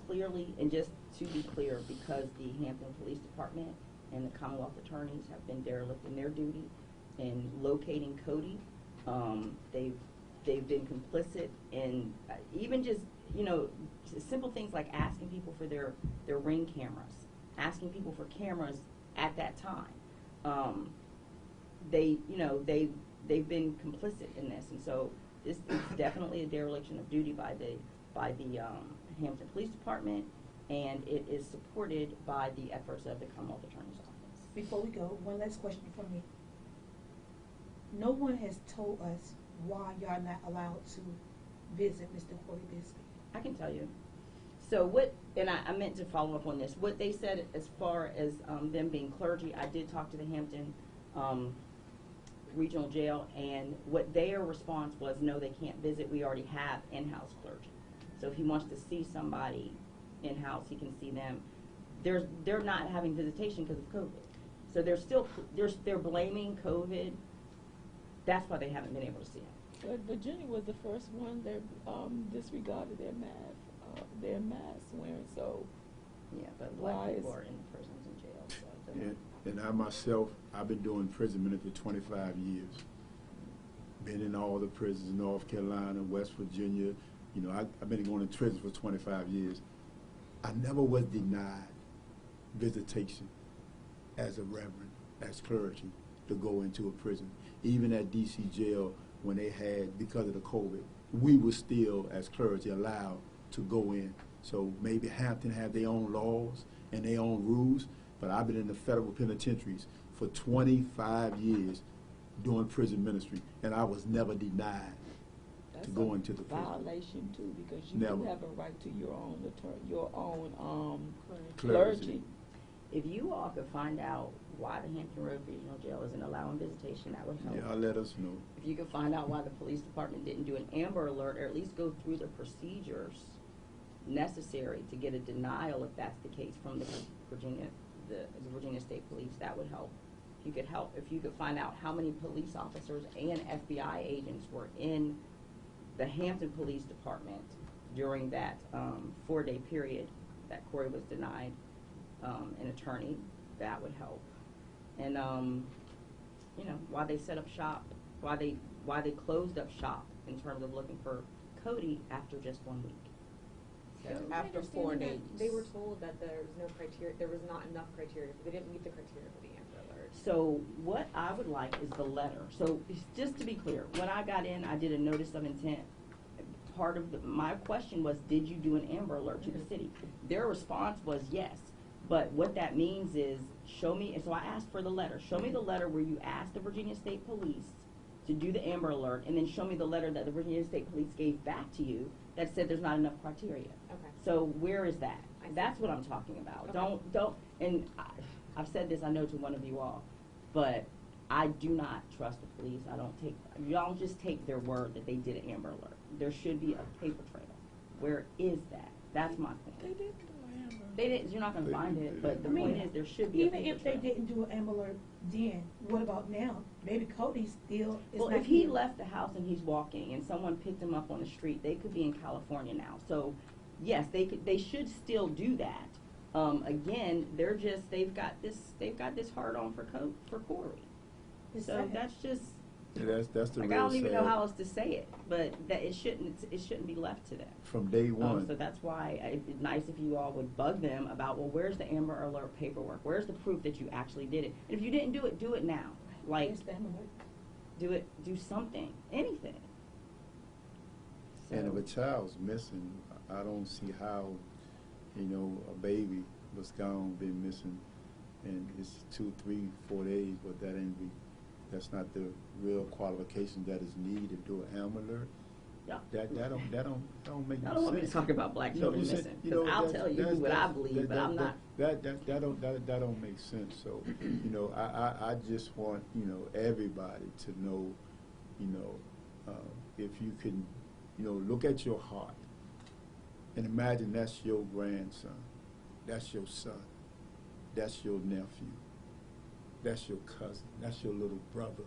clearly, and just to be clear, because the Hampton Police Department and the Commonwealth Attorneys have been derelict in their duty in locating Codi. They've been complicit in even just simple things like asking people for their Ring cameras, asking people for cameras at that time. They've been complicit in this, and so this is definitely a dereliction of duty by the Hampton Police Department, and it is supported by the efforts of the Commonwealth Attorney's Office. Before we go, one last question from me. No one has told us why y'all not allowed to visit Mr. Cory Bigsby. I can tell you. So I meant to follow up on this. What they said as far as them being clergy, I did talk to the Hampton Regional Jail, and what their response was, no, they can't visit. We already have in-house clergy. So if he wants to see somebody in-house, he can see them. They're not having visitation because of COVID. So they're blaming COVID. That's why they haven't been able to see him. But Virginia was the first one that disregarded their mask wearing. So yeah, but black people are in prisons and jails. So it doesn't- And I myself, I've been doing prison ministry for 25 years. Been in all the prisons, North Carolina, West Virginia. I've been going to prison for 25 years. I never was denied visitation as a reverend, as clergy, to go into a prison. Even at DC jail, when they had, because of the COVID, we were still, as clergy, allowed to go in. So maybe Hampton have their own laws and their own rules, but I've been in the federal penitentiaries for 25 years doing prison ministry, and I was never denied to go into the prison. Violation too, because you Never. do have a right to your own Clergy. clergy. If you all could find out why the Hampton Road Regional Jail isn't allowing visitation, that would help. Yeah, let us know. If you could find out why the police department didn't do an Amber Alert, or at least go through the procedures necessary to get a denial, if that's the case, from the Virginia State Police, that would help. If you could find out how many police officers and FBI agents were in the Hampton Police Department during that 4-day period that Cory was denied an attorney, that would help. And you know, why they set up shop, why they closed up shop in terms of looking for Codi after just 1 week. So, It's my after 4 understanding days. that they were told that there was no criteria, there was not enough criteria, they didn't meet the criteria for the Amber Alert. so what I would like is the letter. So just to be clear, when I got in, I did a notice of intent. Part of my question was, did you do an Amber Alert to the city? Their response was yes. But what that means is, show me, and so I asked for the letter. Show me the letter where you asked the Virginia State Police to do the Amber Alert, and then show me the letter that the Virginia State Police gave back to you that said there's not enough criteria. Okay. So where is that? I see. That's what I'm talking about. Okay. Don't, and I've said this, I know, to one of you all, but I do not trust the police. Y'all just take their word that they did an Amber Alert. There should be a paper trail. Where is that? That's my They point. did do an Amber. They didn't, you're not gonna They find didn't. it, but the I mean, point is, there should be a Even paper if they trail. didn't do an Amber Alert then, what about now? Maybe Cody still is Well, not if he here. left the house and he's walking and someone picked him up on the street, they could be in California now. So, yes, they should still do that. Again, they've got this hard on for Cory. It's So sad. that's just, Yeah, that's the like, real I don't even know sad. how else to say it, but that it shouldn't be left to them. From day one. So that's why it'd be nice if you all would bug them about, well, where's the Amber Alert paperwork? Where's the proof that you actually did it? And if you didn't do it now. Like, Where's the Amber Alert? do something, anything. And if So- a child's missing, I don't see how, a baby was gone, been missing, and it's 2, 3, 4 days, but that's not the real qualification that is needed to do an Amber Alert. Yeah. That don't make I no don't want me to sense. talk about black No, children you said- missing, you know, because I'll that's- tell you that's- what I that's- believe, but I'm not. That don't make sense. So, I just want, everybody to know, if you can, look at your heart and imagine that's your grandson, that's your son, that's your nephew, that's your cousin, that's your little brother.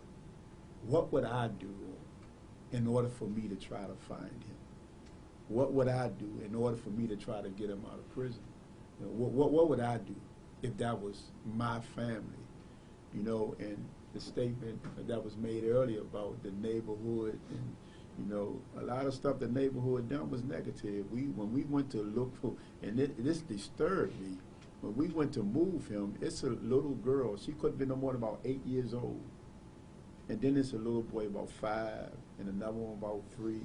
What would I do in order for me to try to find him? What would I do in order for me to try to get him out of prison? What would I do if that was my family? And the statement that was made earlier about the neighborhood and, a lot of stuff the neighborhood done was negative. When we went to look for, and this disturbed me, when we went to move him, it's a little girl. She could have been no more than about 8 years old. And then it's a little boy about 5 and another one about 3.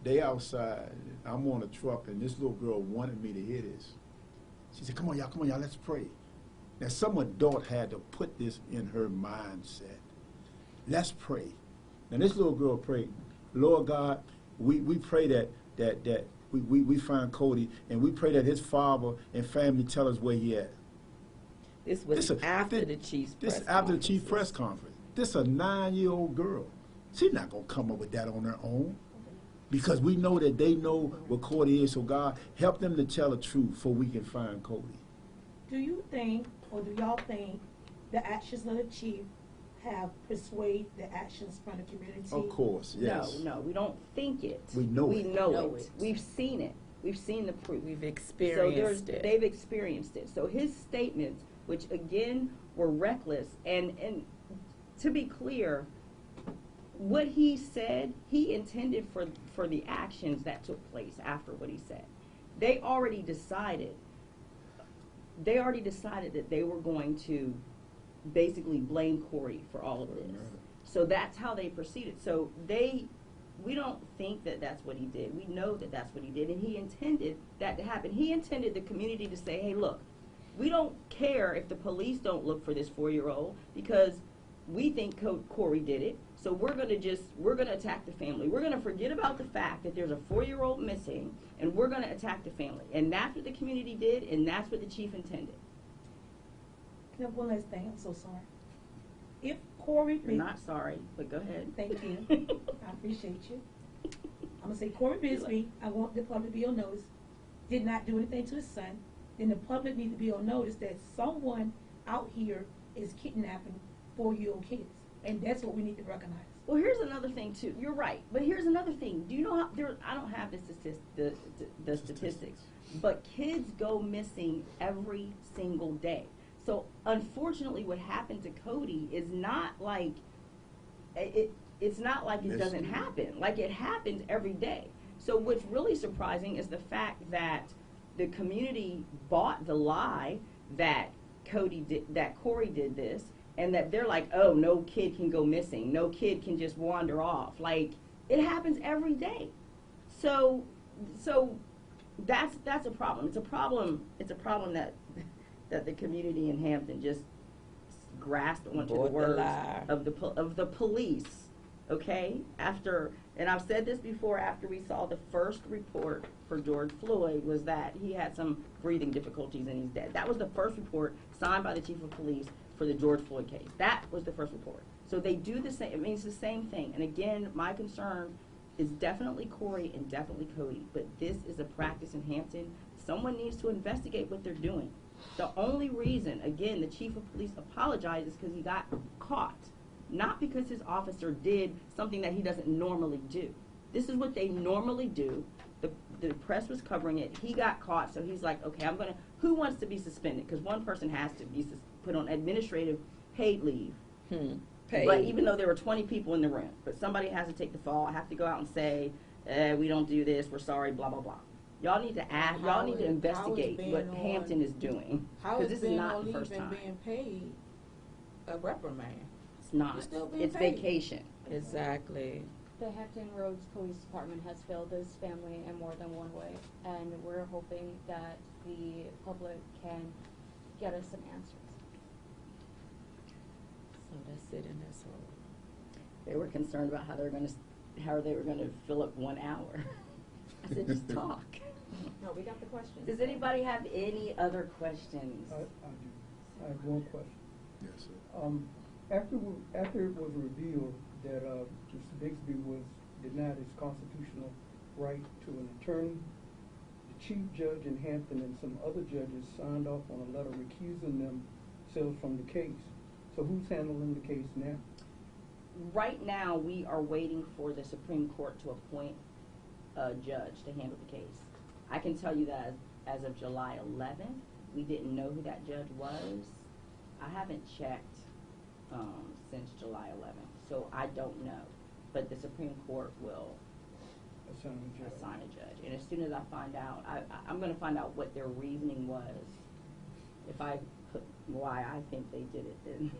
They outside, I'm on a truck, and this little girl wanted me to hear this. She said, come on, y'all, let's pray. Now, some adult had to put this in her mindset. Let's pray. Now, this little girl prayed, Lord God, we pray that we find Codi, and we pray that his father and family tell us where he at. This was after the chief's press This after the conference. chief press conference. This a 9-year-old girl. She's not going to come up with that on her own. Because we know that they know what Codi is. So God, help them to tell the truth so we can find Codi. Do you think, or do y'all think, the actions of the chief have persuaded the actions from the community? Of course, yes. No, we don't think it. We know We it. know it. We've seen it. We've seen the proof. We've So experienced it. they've experienced it. So his statements, which again were reckless, and to be clear, what he said, he intended for the actions that took place after what he said. They already decided that they were going to basically blame Cory for all of this. So that's how they proceeded. So we don't think that that's what he did. We know that that's what he did, and he intended that to happen. He intended the community to say, hey, look, we don't care if the police don't look for this 4-year-old because we think Cory did it. So we're going to attack the family. We're going to forget about the fact that there's a 4-year-old missing, and we're going to attack the family. And that's what the community did, and that's what the chief intended. Now, one last thing, I'm so sorry. If Cory You're not sorry, but go ahead. Thank you. I appreciate you. I'm gonna say Cory Bigsby, I want the public to be on notice, did not do anything to his son, then the public need to be on notice that someone out here is kidnapping 4-year-old kids. And that's what we need to recognize. Well, here's another thing too. You're right, but here's another thing. Do you know how I don't have the statistics, but kids go missing every single day. So unfortunately, what happened to Codi is not like it's not like it doesn't happen. Like, it happens every day. So what's really surprising is the fact that the community bought the lie that Cory did this, and that they're like, oh, no kid can go missing. No kid can just wander off. Like, it happens every day. So that's a problem. It's a problem that the community in Hampton just grasped onto the words of the police. Okay? And I've said this before, after we saw the first report for George Floyd, was that he had some breathing difficulties and he's dead. That was the first report signed by the chief of police for the George Floyd case. That was the first report. So they do the same. It means the same thing. And again, my concern is definitely Cory and definitely Codi. But this is a practice in Hampton. Someone needs to investigate what they're doing. The only reason, again, the chief of police apologizes because he got caught. Not because his officer did something that he doesn't normally do. This is what they normally do. The press was covering it. He got caught, so he's like, okay, who wants to be suspended? Because one person has to be put on administrative paid leave. But even though there were 20 people in the room, but somebody has to take the fall, have to go out and say, we don't do this, we're sorry, blah, blah, blah. Y'all need to ask, y'all need to investigate what Hampton is doing. Because this is not the first time. Being paid a reprimand. It's not. It's vacation. Exactly. The Hampton Roads Police Department has failed this family in more than one way, and we're hoping that the public can get us some answers. So that's it in this hole. They were concerned about how they were going to fill up 1 hour. I said, just talk. No, we got the questions. Does anybody have any other questions? I do. I have one question. Yes, sir. After it was revealed that Mr. Bigsby was denied his constitutional right to an attorney, the chief judge in Hampton and some other judges signed off on a letter recusing themselves from the case. So who's handling the case now? Right now, we are waiting for the Supreme Court to appoint a judge to handle the case. I can tell you that as of July 11th, we didn't know who that judge was. I haven't checked since July 11th, so I don't know. But the Supreme Court will assign a judge. And as soon as I find out, I'm going to find out what their reasoning was. If I put why I think they did it, then.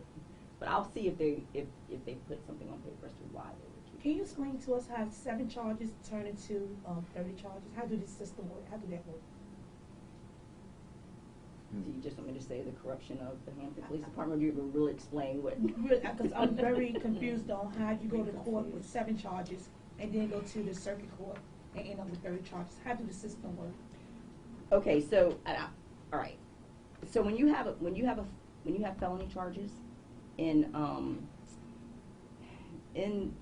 But I'll see if they put something on paper as to why they were keeping. Can you explain to us how 7 charges turn into 30 charges? How do this system work? How do that work? Do you just want me to say the corruption of the Hampton Police Department, or do you even really explain what? Because I'm very confused on how you go to court with 7 charges and then go to the circuit court and end up with 30 charges. How do the system work? Okay, so all right. So when you have felony charges in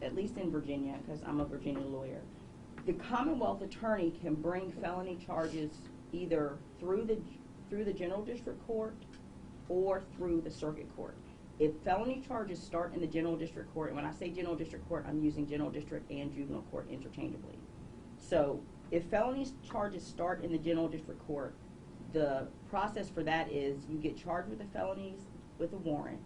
at least in Virginia, because I'm a Virginia lawyer, the Commonwealth attorney can bring felony charges either through the General District Court or through the Circuit Court. If felony charges start in the General District Court, and when I say General District Court, I'm using General District and Juvenile Court interchangeably. So if felony charges start in the General District Court, the process for that is you get charged with the felonies with a warrant,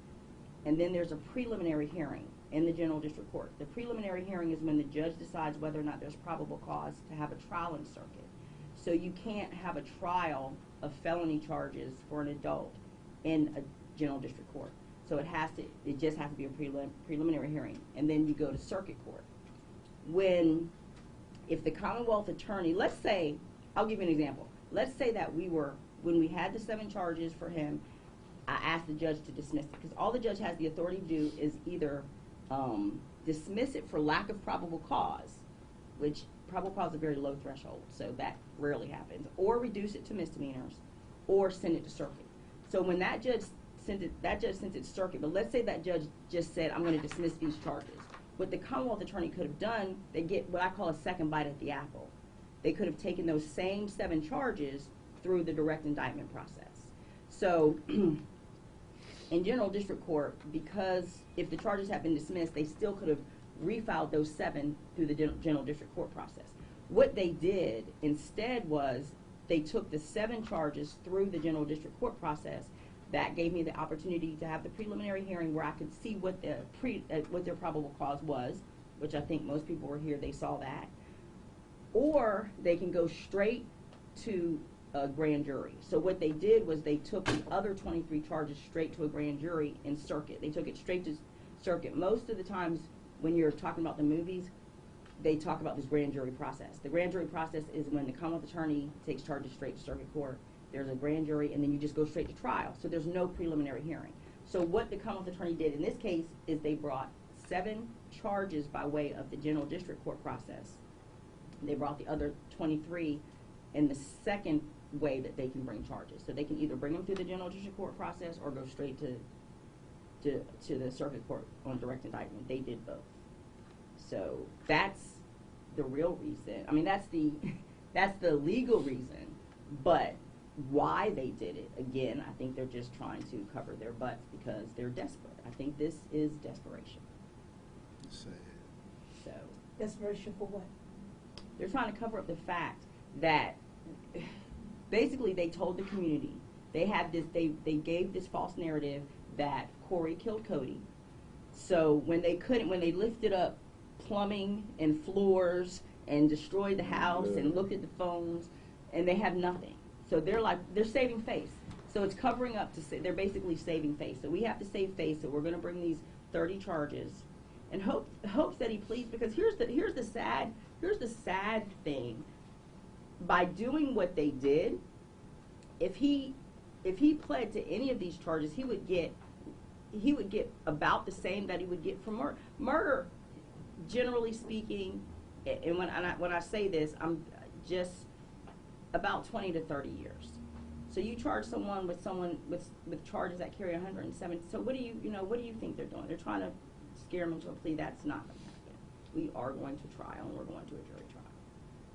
and then there's a preliminary hearing in the General District Court. The preliminary hearing is when the judge decides whether or not there's probable cause to have a trial in circuit. So you can't have a trial of felony charges for an adult in a General District Court. So it just has to be a preliminary hearing, and then you go to circuit court. If the Commonwealth attorney, let's say, I'll give you an example. Let's say that when we had the 7 charges for him, I asked the judge to dismiss it, because all the judge has the authority to do is either dismiss it for lack of probable cause, which probable cause is a very low threshold, so that rarely happens, or reduce it to misdemeanors, or send it to circuit. So when that judge that judge sent it to circuit, but let's say that judge just said, I'm going to dismiss these charges. What the Commonwealth attorney could have done, they get what I call a second bite at the apple. They could have taken those same 7 charges through the direct indictment process. So in general district court, because if the charges have been dismissed, they still could have refiled those 7 through the general district court process. What they did instead was they took the 7 charges through the general district court process. That gave me the opportunity to have the preliminary hearing where I could see what their probable cause was, which I think most people were here, they saw that. Or they can go straight to a grand jury. So what they did was they took the other 23 charges straight to a grand jury in circuit. They took it straight to circuit. Most of the times when you're talking about the movies, they talk about this grand jury process. The grand jury process is when the Commonwealth attorney takes charges straight to circuit court. There's a grand jury, and then you just go straight to trial. So there's no preliminary hearing. So what the Commonwealth attorney did in this case is they brought 7 charges by way of the general district court process. They brought the other 23 in the second way that they can bring charges. So they can either bring them through the general district court process or go straight to the circuit court on direct indictment. They did both. So that's the real reason. I mean, that's the legal reason, but why they did it, again, I think they're just trying to cover their butts because they're desperate. I think this is desperation. Sad. So Desperation for what? they're trying to cover up the fact that basically they told the community, they had this, they gave this false narrative that Cory killed Codi. So when they lifted up plumbing and floors and destroyed the house and looked at the phones, and they have nothing. So they're saving face. So it's covering up to say, they're basically saving face. So we have to save face. So we're going to bring these 30 charges, and hopes that he pleads. Because here's the sad thing. By doing what they did, if he pled to any of these charges, he would get about the same that he would get for murder. Murder, generally speaking, and when I say this, I'm just about 20 to 30 years. So you charge someone with charges that carry 107. So what do you think they're doing? They're trying to scare them into a plea. That's not going to happen. We are going to trial, and we're going to a jury trial.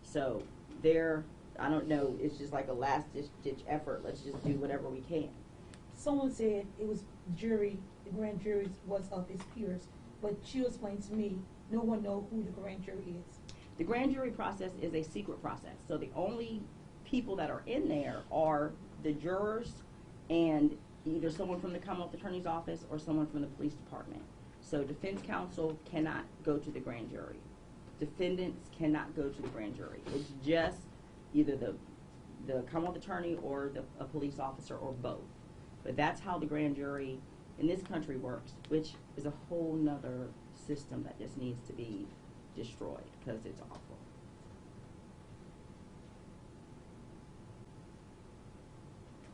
So I don't know, it's just like a last ditch effort. Let's just do whatever we can. Someone said it was the grand jury was of his peers, but you explained to me, no one knows who the grand jury is. The grand jury process is a secret process. So the only people that are in there are the jurors and either someone from the Commonwealth Attorney's Office or someone from the police department. So defense counsel cannot go to the grand jury. Defendants cannot go to the grand jury. It's just either the Commonwealth Attorney or a police officer or both. But that's how the grand jury in this country works, which is a whole nother system that just needs to be destroyed because it's awful.